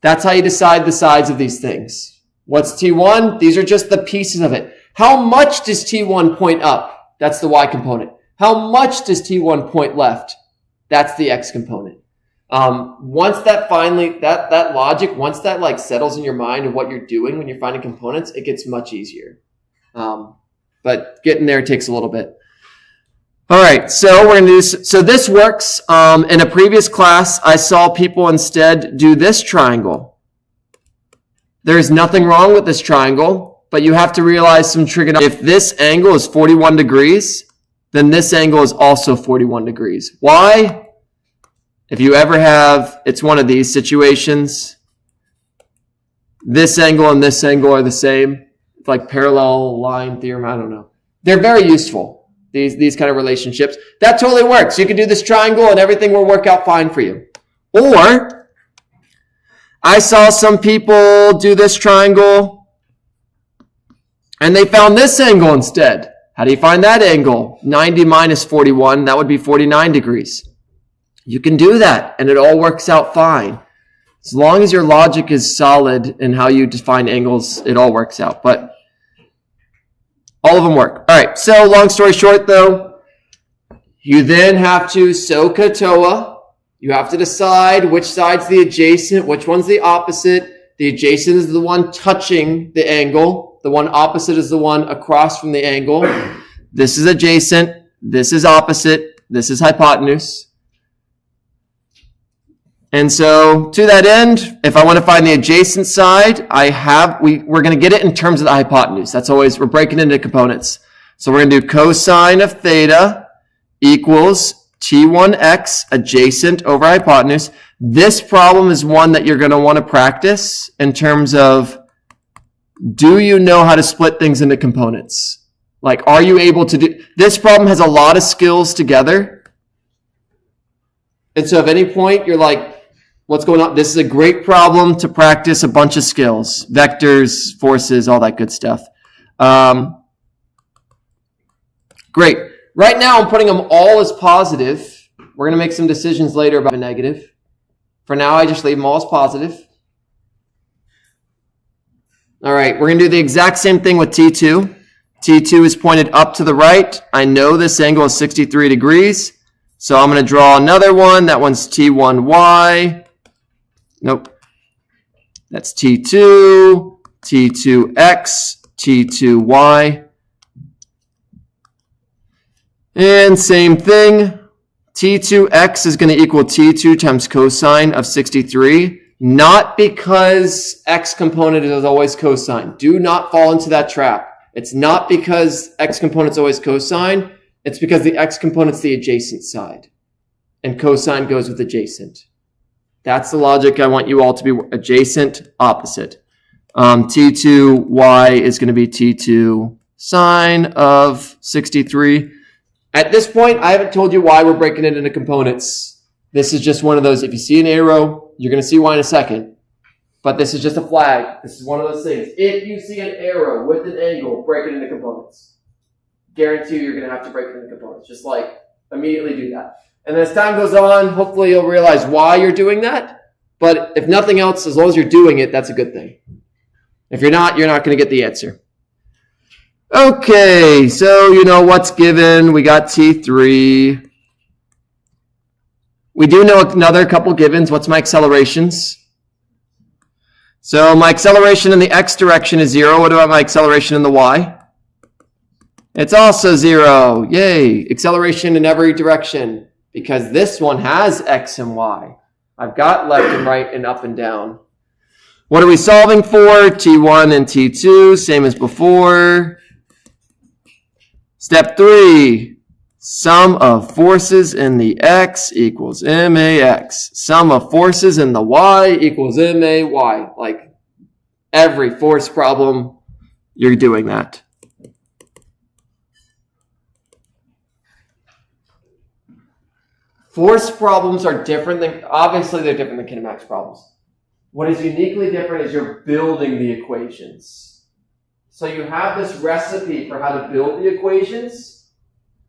That's how you decide the sides of these things. What's T1? These are just the pieces of it. How much does T1 point up? That's the Y component. How much does T1 point left? That's the X component. Once that finally, that logic, once that like settles in your mind of what you're doing when you're finding components, it gets much easier. But getting there takes a little bit. All right, so we're going to do, so this works. In a previous class, I saw people instead do this triangle. There's nothing wrong with this triangle, but you have to realize some trigonometry. If this angle is 41 degrees, then this angle is also 41 degrees. Why? If you ever have, it's one of these situations. This angle and this angle are the same. It's like parallel line theorem, I don't know. They're very useful, these kind of relationships. That totally works. You can do this triangle and everything will work out fine for you. Or I saw some people do this triangle and they found this angle instead. How do you find that angle? 90 minus 41, that would be 49 degrees. You can do that and it all works out fine. As long as your logic is solid in how you define angles, it all works out. But all of them work. All right, so long story short though, you then have to SOHCAHTOA. You have to decide which side's the adjacent, which one's the opposite. The adjacent is the one touching the angle. The one opposite is the one across from the angle. This is adjacent. This is opposite. This is hypotenuse. And so to that end, if I want to find the adjacent side, we're going to get it in terms of the hypotenuse. That's always, we're breaking into components. So we're going to do cosine of theta equals T1x adjacent over hypotenuse. This problem is one that you're going to want to practice in terms of, do you know how to split things into components? Like, are you able to do, this problem has a lot of skills together. And so at any point you're like, what's going on? This is a great problem to practice a bunch of skills, vectors, forces, all that good stuff. Great. Right now, I'm putting them all as positive. We're going to make some decisions later about a negative. For now, I just leave them all as positive. All right, we're going to do the exact same thing with T2. T2 is pointed up to the right. I know this angle is 63 degrees. So I'm going to draw another one. That one's T1y. Nope. That's T2, T2x, T2y. And same thing, T2x is going to equal T2 times cosine of 63, not because x component is always cosine. Do not fall into that trap. It's not because x component is always cosine. It's because the x component is the adjacent side, and cosine goes with adjacent. That's the logic I want you all to be adjacent, opposite. T2y is going to be T2 sine of 63. At this point, I haven't told you why we're breaking it into components. This is just one of those, if you see an arrow, you're going to see why in a second. But this is just a flag. This is one of those things. If you see an arrow with an angle, break it into components. Guarantee you're going to have to break it into components. Just like, immediately do that. And as time goes on, hopefully you'll realize why you're doing that. But if nothing else, as long as you're doing it, that's a good thing. If you're not going to get the answer. Okay, so you know what's given. We got T3. We do know another couple givens. What's my accelerations? So my acceleration in the x direction is 0. What about my acceleration in the y? It's also 0. Yay. Acceleration in every direction, because this one has x and y. I've got left and right and up and down. What are we solving for? T1 and T2, same as before. Step 3, sum of forces in the x equals max. Sum of forces in the y equals may. Like every force problem, you're doing that. Force problems are different than, obviously they're different than kinematics problems. What is uniquely different is you're building the equations. So you have this recipe for how to build the equations,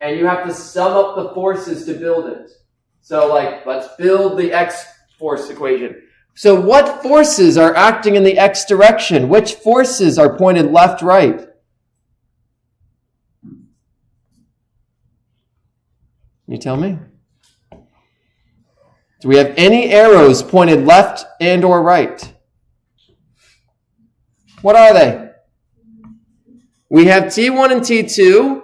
and you have to sum up the forces to build it. So like, let's build the x force equation. So what forces are acting in the x direction? Which forces are pointed left, right? You tell me. Do we have any arrows pointed left and or right? What are they? We have T1 and T2.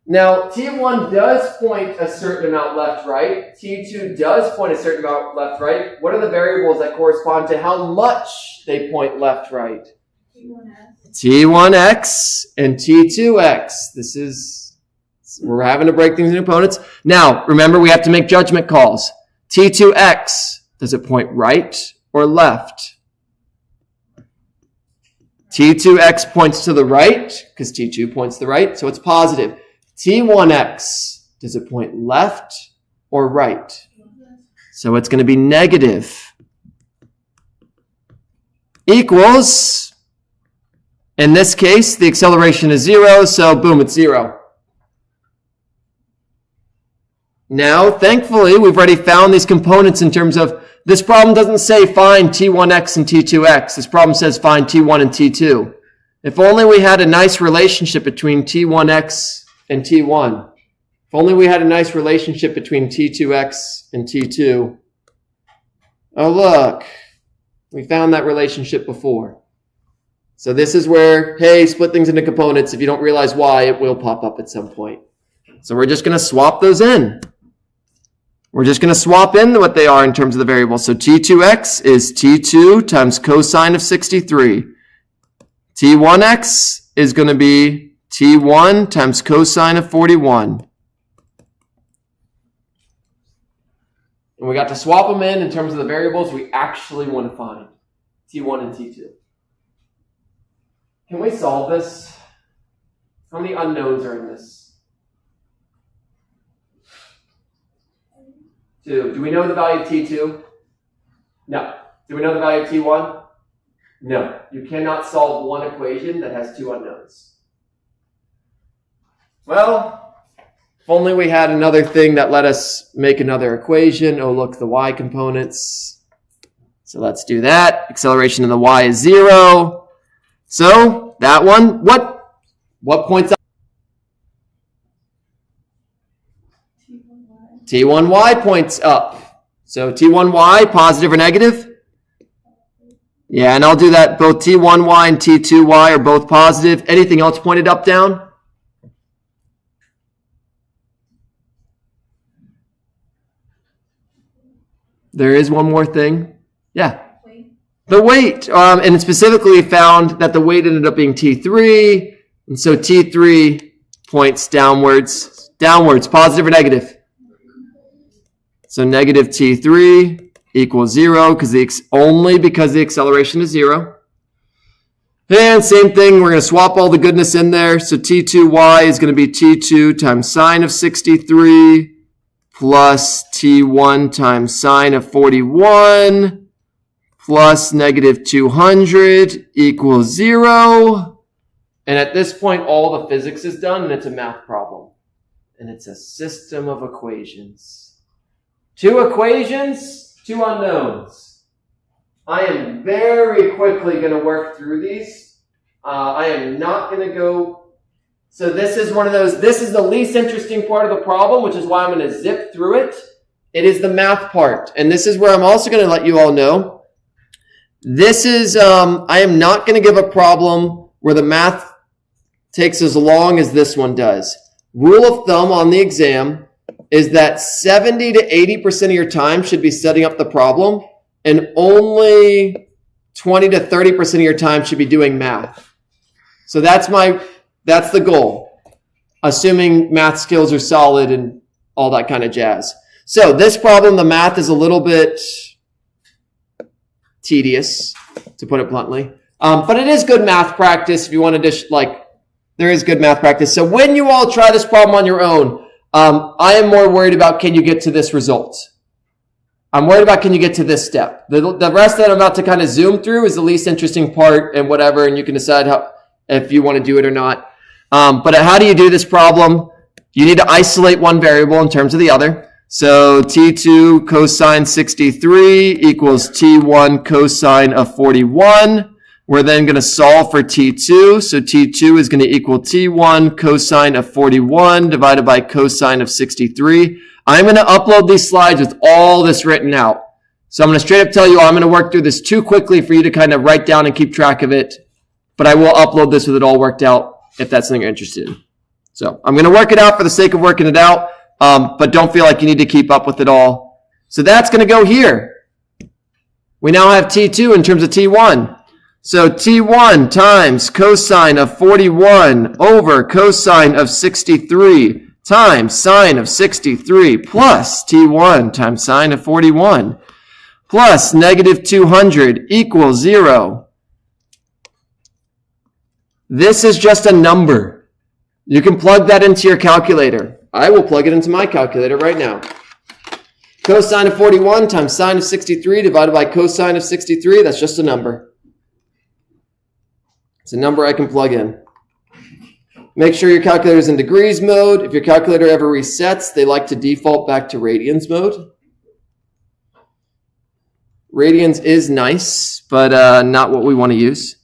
Now, T1 does point a certain amount left, right. T2 does point a certain amount left, right. What are the variables that correspond to how much they point left, right? T1x and T2x. We're having to break things into components. Now, remember, we have to make judgment calls. T2x, does it point right or left? T2x points to the right because T2 points to the right, so it's positive. T1x, does it point left or right? So it's going to be negative. Equals, in this case, the acceleration is 0, so boom, it's 0. Now, thankfully, we've already found these components in terms of, this problem doesn't say find T1x and T2x. This problem says find T1 and T2. If only we had a nice relationship between T1x and T1. If only we had a nice relationship between T2x and T2. Oh, look. We found that relationship before. So this is where, hey, split things into components. If you don't realize why, it will pop up at some point. So we're just going to swap those in. We're just going to swap in what they are in terms of the variables. So T2x is T2 times cosine of 63. T1x is going to be T1 times cosine of 41. And we got to swap them in terms of the variables we actually want to find. T1 and T2. Can we solve this? How many unknowns are in this? 2. Do we know the value of T2? No. Do we know the value of T1? No. You cannot solve one equation that has 2 unknowns. Well, if only we had another thing that let us make another equation. Oh, look, the y components. So let's do that. Acceleration of the y is 0. So that one, what points up? T1y points up. So T1y, positive or negative? Yeah, and I'll do that. Both T1y and T2y are both positive. Anything else pointed up, down? There is one more thing. Yeah. The weight. And specifically found that the weight ended up being T3. And so T3 points downwards. Downwards, positive or negative? So negative T3 equals 0 only because the acceleration is 0. And same thing, we're going to swap all the goodness in there. So T2y is going to be T2 times sine of 63 plus T1 times sine of 41 plus negative 200 equals 0. And at this point, all the physics is done, and it's a math problem. And it's a system of equations. 2 equations, 2 unknowns. I am very quickly going to work through these. I am not going to go... So this is one of those, this is the least interesting part of the problem, which is why I'm going to zip through it. It is the math part. And this is where I'm also going to let you all know. This is, I am not going to give a problem where the math takes as long as this one does. Rule of thumb on the exam is that 70 to 80% of your time should be setting up the problem, and only 20 to 30% of your time should be doing math. So that's the goal, assuming math skills are solid and all that kind of jazz. So this problem, the math is a little bit tedious, to put it bluntly. But it is good math practice if you want to there is good math practice. So when you all try this problem on your own, I am more worried about, can you get to this result? I'm worried about, can you get to this step? The rest that I'm about to kind of zoom through is the least interesting part and whatever, and you can decide if you want to do it or not. But how do you do this problem? You need to isolate one variable in terms of the other. So T2 cosine 63 equals T1 cosine of 41. We're then going to solve for T2. So T2 is going to equal T1 cosine of 41 divided by cosine of 63. I'm going to upload these slides with all this written out. So I'm going to straight up tell you I'm going to work through this too quickly for you to kind of write down and keep track of it. But I will upload this with it all worked out if that's something you're interested in. So I'm going to work it out for the sake of working it out, but don't feel like you need to keep up with it all. So that's going to go here. We now have T2 in terms of T1. So T1 times cosine of 41 over cosine of 63 times sine of 63 plus T1 times sine of 41 plus negative 200 equals 0. This is just a number. You can plug that into your calculator. I will plug it into my calculator right now. Cosine of 41 times sine of 63 divided by cosine of 63, that's just a number. It's a number I can plug in. Make sure your calculator is in degrees mode. If your calculator ever resets, they like to default back to radians mode. Radians is nice, but not what we want to use.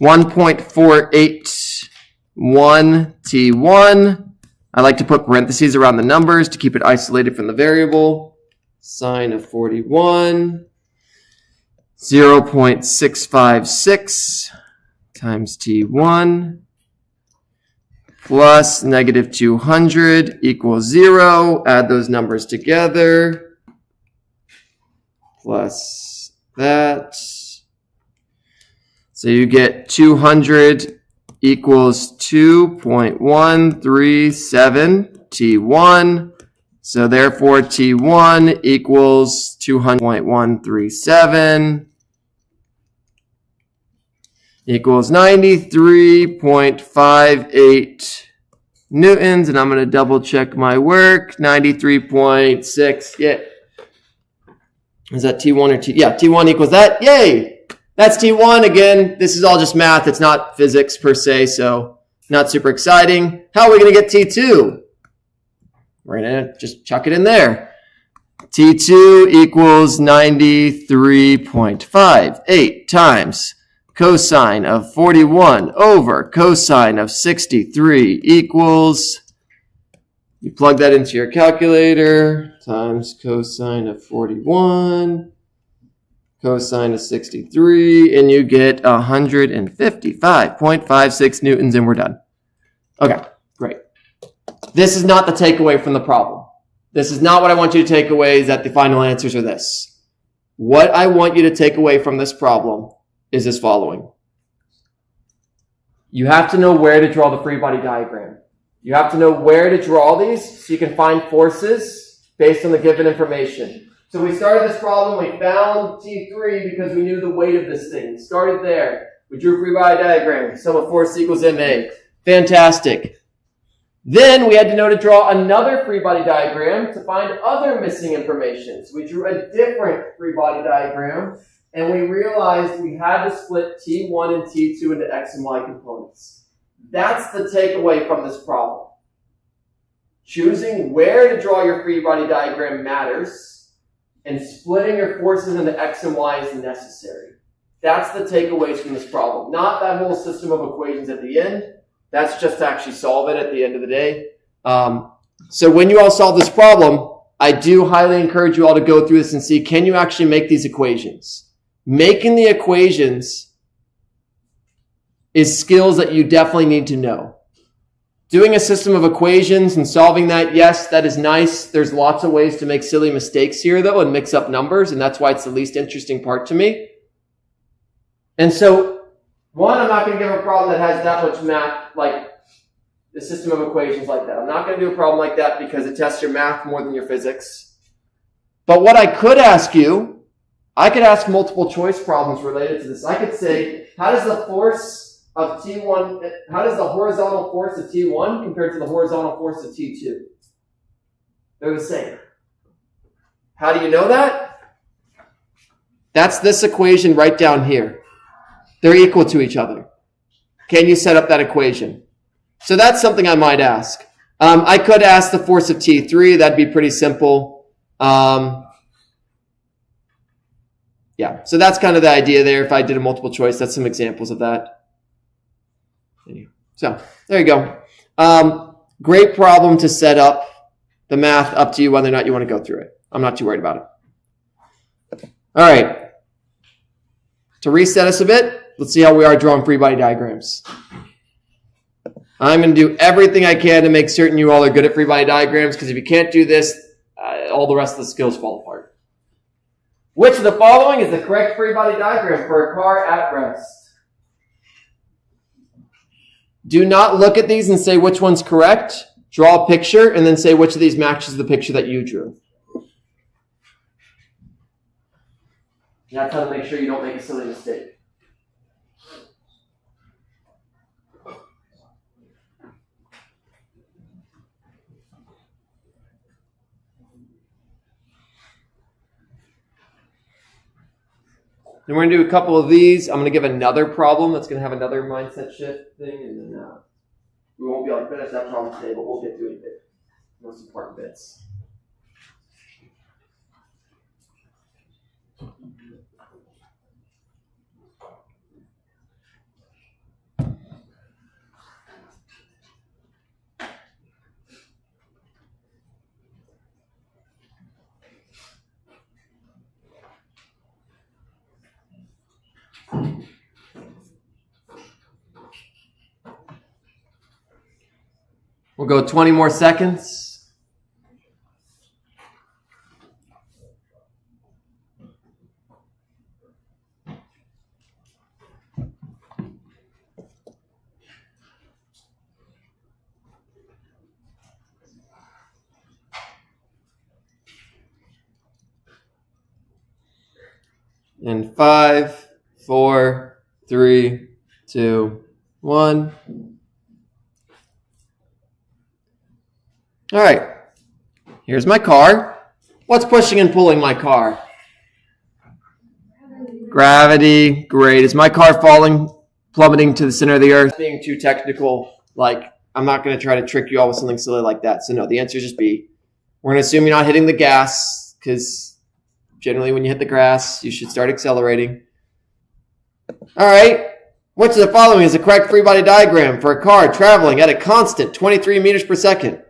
1.481 T1. I like to put parentheses around the numbers to keep it isolated from the variable. Sine of 41. 0.656 times T1 plus negative 200 equals 0. Add those numbers together. Plus that. So you get 200 equals 2.137 T1. So therefore T1 equals 200.137 equals 93.58 newtons. And I'm going to double check my work. 93.6. Yeah. Is that T1 or T? Yeah, T1 equals that. Yay! That's T1. Again, this is all just math. It's not physics per se, so not super exciting. How are we going to get T2? We're going to just chuck it in there. T2 equals 93.58 times cosine of 41 over cosine of 63 equals, you plug that into your calculator, times cosine of 41, cosine of 63, and you get 155.56 newtons, and we're done. Okay, great. This is not the takeaway from the problem. This is not what I want you to take away, is that the final answers are this. What I want you to take away from this problem is this following. You have to know where to draw the free body diagram. You have to know where to draw these so you can find forces based on the given information. So we started this problem, we found T3 because we knew the weight of this thing. Started there. We drew free body diagram. Sum of force equals MA. Fantastic. Then we had to know to draw another free body diagram to find other missing information. So we drew a different free body diagram, and we realized we had to split T1 and T2 into X and Y components. That's the takeaway from this problem. Choosing where to draw your free body diagram matters, and splitting your forces into X and Y is necessary. That's the takeaways from this problem. Not that whole system of equations at the end. That's just to actually solve it at the end of the day. So when you all solve this problem, I do highly encourage you all to go through this and see, can you actually make these equations? Making the equations is skills that you definitely need to know. Doing a system of equations and solving that, yes, that is nice. There's lots of ways to make silly mistakes here, though, and mix up numbers, and that's why it's the least interesting part to me. And so, one, I'm not going to give a problem that has that much math, like the system of equations like that. I'm not going to do a problem like that because it tests your math more than your physics. But what I could ask you, I could ask multiple choice problems related to this. I could say, how does the force of T1, how does the horizontal force of T1 compared to the horizontal force of T2? They're the same. How do you know that? That's this equation right down here. They're equal to each other. Can you set up that equation? So that's something I might ask. I could ask the force of T3. That'd be pretty simple. Yeah, so that's kind of the idea there. If I did a multiple choice, that's some examples of that. So there you go. Great problem to set up. The math, up to you whether or not you want to go through it. I'm not too worried about it. All right. To reset us a bit, let's see how we are drawing free body diagrams. I'm going to do everything I can to make certain you all are good at free body diagrams, because if you can't do this, all the rest of the skills fall apart. Which of the following is the correct free body diagram for a car at rest? Do not look at these and say which one's correct. Draw a picture and then say which of these matches the picture that you drew. That's how to make sure you don't make a silly mistake. Then we're going to do a couple of these. I'm going to give another problem that's going to have another mindset shift thing. And then we won't be able to finish that problem today, but we'll get to it. Most important bits. We'll go 20 more seconds. And 5, 4, 3, 2, 1. All right. Here's my car. What's pushing and pulling my car? Gravity. Great. Is my car plummeting to the center of the earth? Being too technical, I'm not going to try to trick you all with something silly like that. So no, the answer is just B. We're going to assume you're not hitting the gas because generally when you hit the grass, you should start accelerating. All right. Which of the following is the correct free body diagram for a car traveling at a constant 23 meters per second?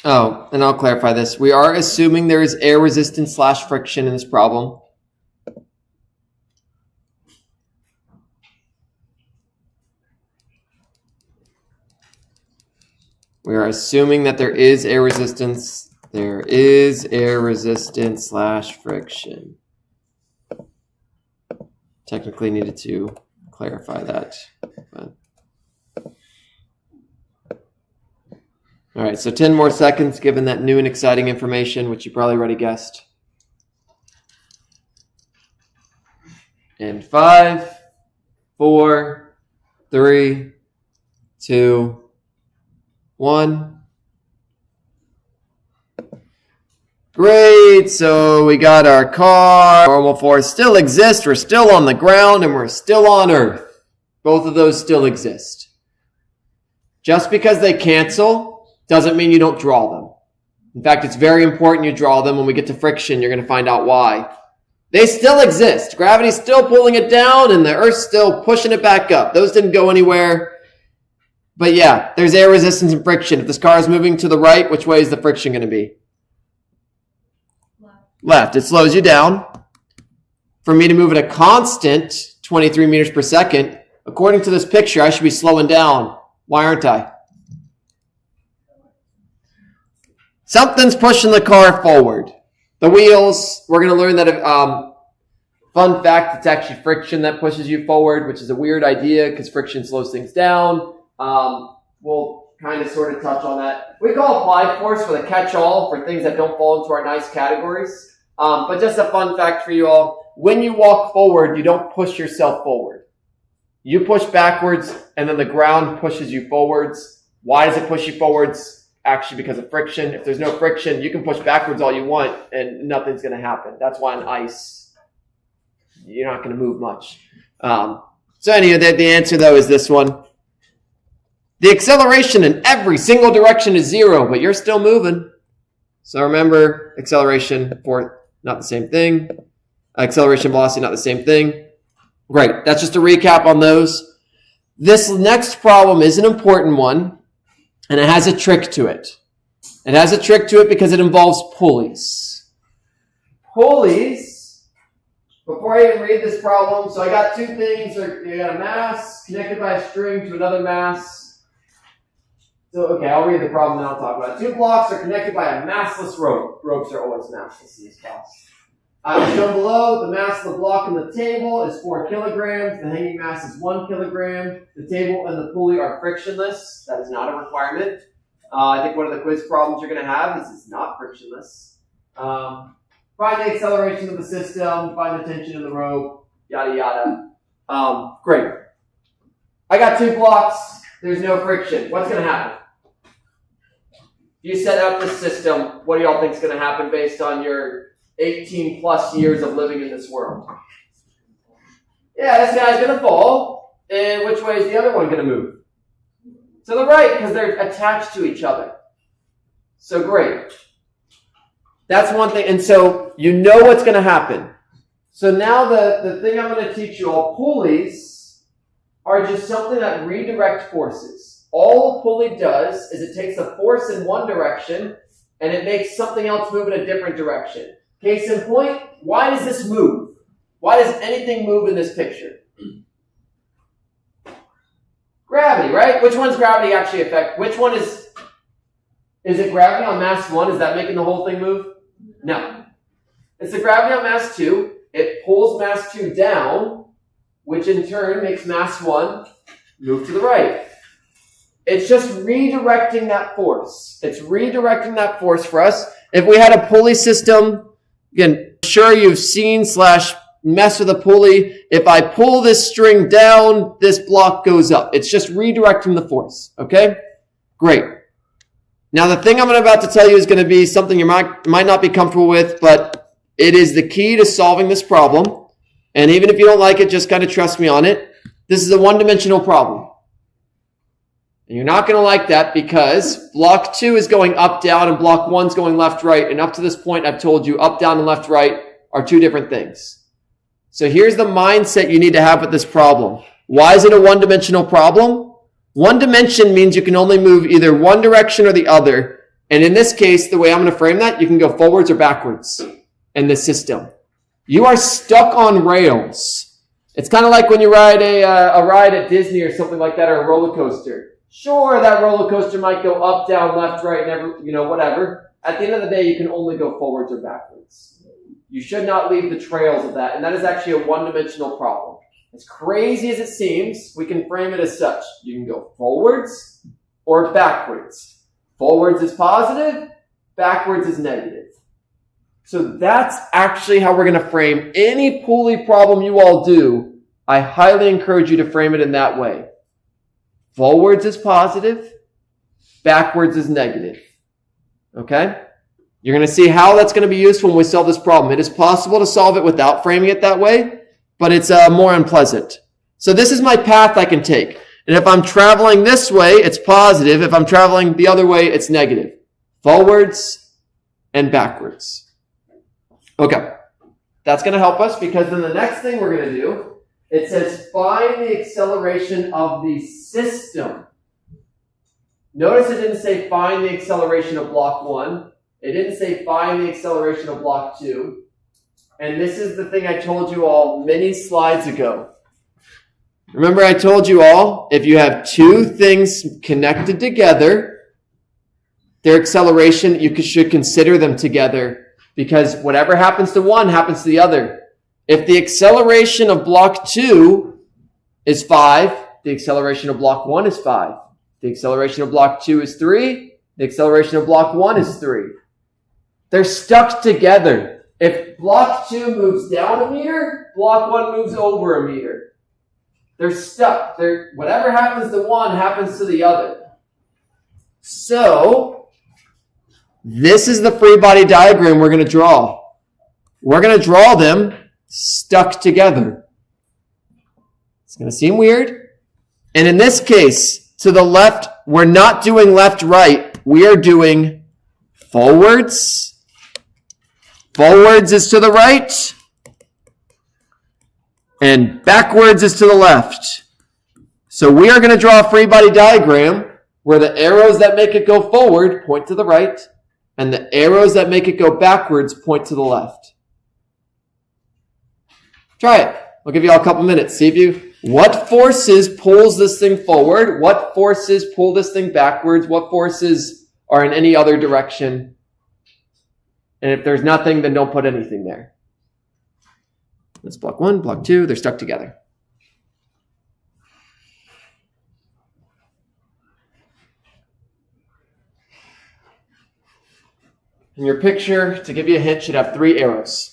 Oh, and I'll clarify this. We are assuming there is air resistance / friction in this problem. We are assuming that there is air resistance. There is air resistance / friction. Technically needed to clarify that. But. All right, so 10 more seconds given that new and exciting information, which you probably already guessed. And 5, 4, 3, 2, 1. Great, so we got our car. Normal force still exists. We're still on the ground and we're still on Earth. Both of those still exist. Just because they cancel doesn't mean you don't draw them. In fact, it's very important you draw them. When we get to friction, you're going to find out why. They still exist. Gravity's still pulling it down and the Earth's still pushing it back up. Those didn't go anywhere. But yeah, there's air resistance and friction. If this car is moving to the right, which way is the friction going to be? Left. It slows you down. For me to move at a constant 23 meters per second, according to this picture, I should be slowing down. Why aren't I? Something's pushing the car forward. The wheels, we're going to learn that, fun fact, it's actually friction that pushes you forward, which is a weird idea because friction slows things down. We'll kind of sort of touch on that. We call applied force for the catch-all for things that don't fall into our nice categories. But just a fun fact for you all, when you walk forward, you don't push yourself forward. You push backwards and then the ground pushes you forwards. Why does it push you forwards? Actually, because of friction. If there's no friction, you can push backwards all you want and nothing's going to happen. That's why on ice, you're not going to move much. So anyway, the answer though is this one. The acceleration in every single direction is 0, but you're still moving. So remember, acceleration, force, not the same thing. Acceleration, velocity, not the same thing. Great. That's just a recap on those. This next problem is an important one, and it has a trick to it. It has a trick to it because it involves pulleys. Pulleys, before I even read this problem, so I got two things. I got a mass connected by a string to another mass. So, okay, I'll read the problem and I'll talk about it. Two blocks are connected by a massless rope. Ropes are always massless in these classes. Shown below, the mass of the block and the table is 4 kilograms. The hanging mass is 1 kilogram. The table and the pulley are frictionless. That is not a requirement. I think one of the quiz problems you're going to have is it's not frictionless. Find the acceleration of the system, find the tension of the rope, yada yada. Great. I got 2 blocks. There's no friction. What's going to happen? You set up this system. What do y'all think is going to happen based on your 18 plus years of living in this world? Yeah, this guy's going to fall. And which way is the other one going to move? To the right, because they're attached to each other. So great. That's one thing. And so you know what's going to happen. So now the thing I'm going to teach you all, pulleys are just something that redirect forces. All a pulley does is it takes a force in one direction and it makes something else move in a different direction. Case in point, why does this move? Why does anything move in this picture? Gravity, right? Which one's gravity actually affect? Which one is it gravity on mass 1? Is that making the whole thing move? No. It's the gravity on mass 2. It pulls mass 2 down, which in turn makes mass 1 move to the right. It's just redirecting that force. It's redirecting that force for us. If we had a pulley system, again, sure you've seen / mess with a pulley. If I pull this string down, this block goes up. It's just redirecting the force. Okay? Great. Now the thing I'm about to tell you is going to be something you might not be comfortable with, but it is the key to solving this problem. And even if you don't like it, just kind of trust me on it. This is a one-dimensional problem. And you're not going to like that because block 2 is going up, down, and block 1 is going left, right. And up to this point, I've told you up, down, and left, right are 2 different things. So here's the mindset you need to have with this problem. Why is it a one-dimensional problem? One dimension means you can only move either one direction or the other. And in this case, the way I'm going to frame that, you can go forwards or backwards in this system. You are stuck on rails. It's kind of like when you ride a ride at Disney or something like that, or a roller coaster. Sure, that roller coaster might go up, down, left, right, and whatever. At the end of the day, you can only go forwards or backwards. You should not leave the trails of that, and that is actually a one-dimensional problem. As crazy as it seems, we can frame it as such. You can go forwards or backwards. Forwards is positive, backwards is negative. So that's actually how we're going to frame any pulley problem you all do. I highly encourage you to frame it in that way. Forwards is positive, backwards is negative. Okay? You're going to see how that's going to be useful when we solve this problem. It is possible to solve it without framing it that way, but it's more unpleasant. So this is my path I can take. And if I'm traveling this way, it's positive. If I'm traveling the other way, it's negative. Forwards and backwards. Okay. That's going to help us because then the next thing we're going to do, it says find the acceleration of the system. Notice it didn't say find the acceleration of block 1. It didn't say find the acceleration of block 2. And this is the thing I told you all many slides ago. Remember I told you all, if you have 2 things connected together, their acceleration, you should consider them together because whatever happens to one happens to the other. If the acceleration of block 2 is 5, the acceleration of block 1 is 5. The acceleration of block 2 is 3. The acceleration of block 1 is 3. They're stuck together. If block 2 moves down a meter, block 1 moves over a meter. They're stuck. Whatever happens to one happens to the other. So, this is the free body diagram we're going to draw. We're going to draw them stuck together. It's going to seem weird. And in this case, to the left, we're not doing left-right. We are doing forwards. Forwards is to the right. And backwards is to the left. So we are going to draw a free body diagram where the arrows that make it go forward point to the right, and the arrows that make it go backwards point to the left. Try it. I'll give you all a couple minutes. See if you, what forces pulls this thing forward? What forces pull this thing backwards? What forces are in any other direction? And if there's nothing, then don't put anything there. That's block 1, block 2. They're stuck together. And your picture, to give you a hint, should have 3 arrows.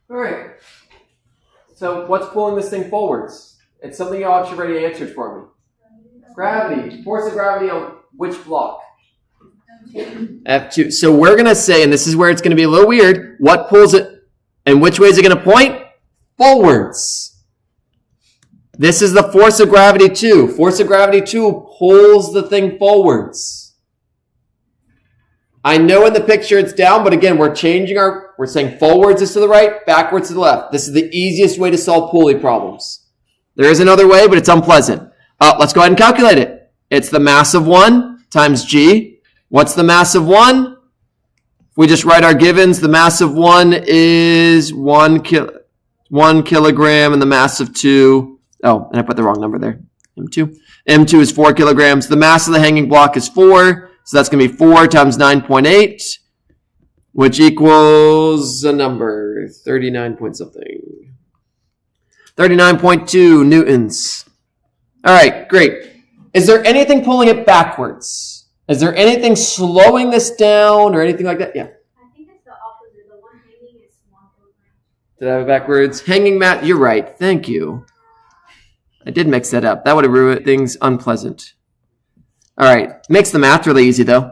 All right. So what's pulling this thing forwards? It's something y'all actually already answered for me. Gravity. Force of gravity on which block? F2. So we're going to say, and this is where it's going to be a little weird, what pulls it, and which way is it going to point? Forwards. This is the force of gravity 2. Force of gravity 2 pulls the thing forwards. I know in the picture it's down, but again, we're saying forwards is to the right, backwards to the left. This is the easiest way to solve pulley problems. There is another way, but it's unpleasant. Let's go ahead and calculate it. It's the mass of 1 times g. What's the mass of 1? If we just write our givens, the mass of 1 is 1 kilogram, and the mass of 2, oh, and I put the wrong number there, M2. M2 is 4 kilograms. The mass of the hanging block is 4. So that's going to be 4 times 9.8, which equals a number, 39 point something. 39.2 newtons. All right, great. Is there anything pulling it backwards? Is there anything slowing this down or anything like that? Yeah. I think it's the opposite. The one hanging is 1 kilogram. Did I have it backwards? Hanging mat, you're right. Thank you. I did mix that up. That would have ruined things unpleasant. All right, makes the math really easy, though.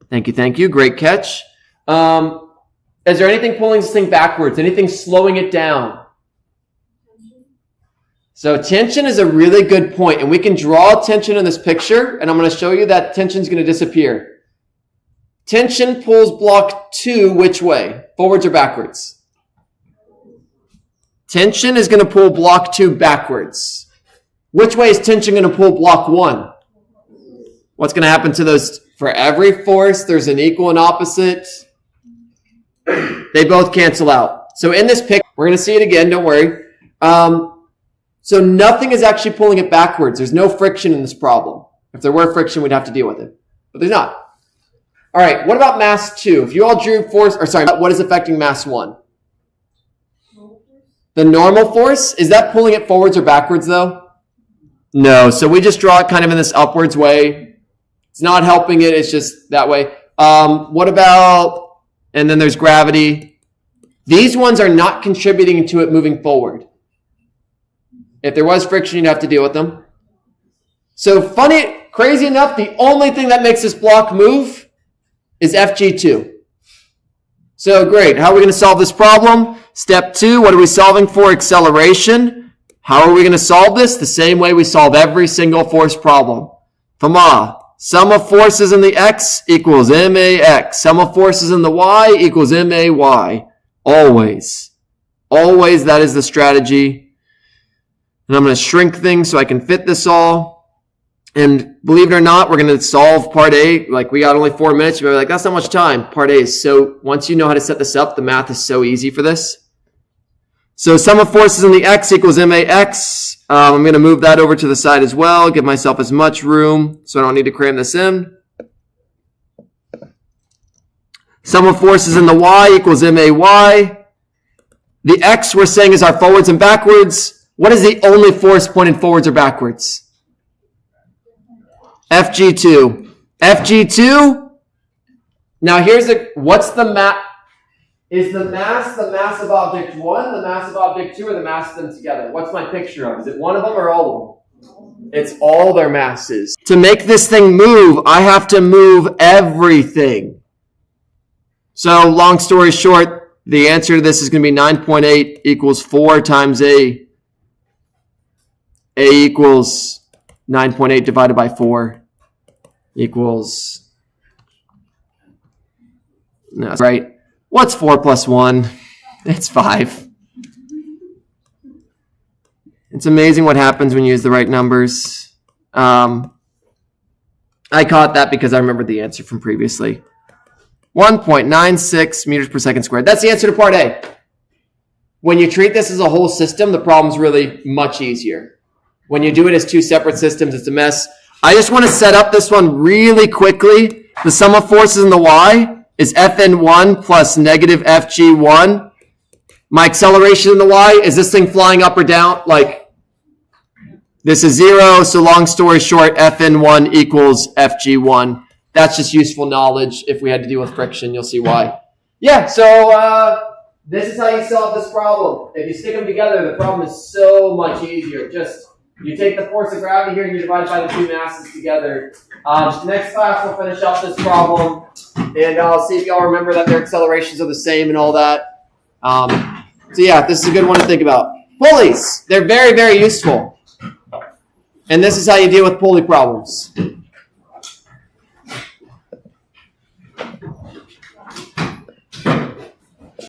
Thank you. Great catch. Is there anything pulling this thing backwards? Anything slowing it down? So tension is a really good point, and we can draw tension in this picture, and I'm going to show you that tension is going to disappear. Tension pulls block 2 which way? Forwards or backwards? Tension is going to pull block 2 backwards. Which way is tension going to pull block 1? What's going to happen to those? For every force, there's an equal and opposite. They both cancel out. So in this picture, we're going to see it again, don't worry. So nothing is actually pulling it backwards. There's no friction in this problem. If there were friction, we'd have to deal with it. But there's not. All right, what about mass 2? If you all drew force, or sorry, what is affecting mass 1? The normal force? Is that pulling it forwards or backwards, though? No, so we just draw it kind of in this upwards way. It's not helping it, it's just that way. What about, and then there's gravity. These ones are not contributing to it moving forward. If there was friction, you'd have to deal with them. So crazy enough, the only thing that makes this block move is FG2. So great, how are we going to solve this problem? Step 2, what are we solving for? Acceleration. How are we going to solve this? The same way we solve every single force problem. Sum of forces in the x equals MAX. Sum of forces in the y equals MAY. Always. Always, that is the strategy. And I'm going to shrink things so I can fit this all. And believe it or not, we're going to solve part A. Like, we got only 4 minutes. You're like, that's not much time. Part A is so, once you know how to set this up, the math is so easy for this. So sum of forces in the x equals MAX. I'm going to move that over to the side as well. Give myself as much room so I don't need to cram this in. Sum of forces in the y equals MAY. The X we're saying is our forwards and backwards. What is the only force pointed forwards or backwards? FG2. FG2. Now what's the mass? Is the mass of object 1, the mass of object 2, or the mass of them together? What's my picture of? Is it one of them or all of them? It's all their masses. To make this thing move, I have to move everything. So long story short, the answer to this is going to be 9.8 equals 4 times A. A equals 9.8 divided by 4 equals, no, that's right. What's 4 plus 1? It's 5. It's amazing what happens when you use the right numbers. I caught that because I remembered the answer from previously. 1.96 meters per second squared. That's the answer to part A. When you treat this as a whole system, the problem's really much easier. When you do it as two separate systems, it's a mess. I just want to set up this one really quickly. The sum of forces in the y is Fn1 plus negative Fg1. My acceleration in the y, is this thing flying up or down? Like, this is 0, so long story short, Fn1 equals Fg1. That's just useful knowledge. If we had to deal with friction, you'll see why. Yeah, so this is how you solve this problem. If you stick them together, the problem is so much easier. You take the force of gravity here and you divide by the two masses together. Next class, we'll finish up this problem. And I'll see if y'all remember that their accelerations are the same and all that. So yeah, this is a good one to think about. Pulleys, they're very, very useful. And this is how you deal with pulley problems.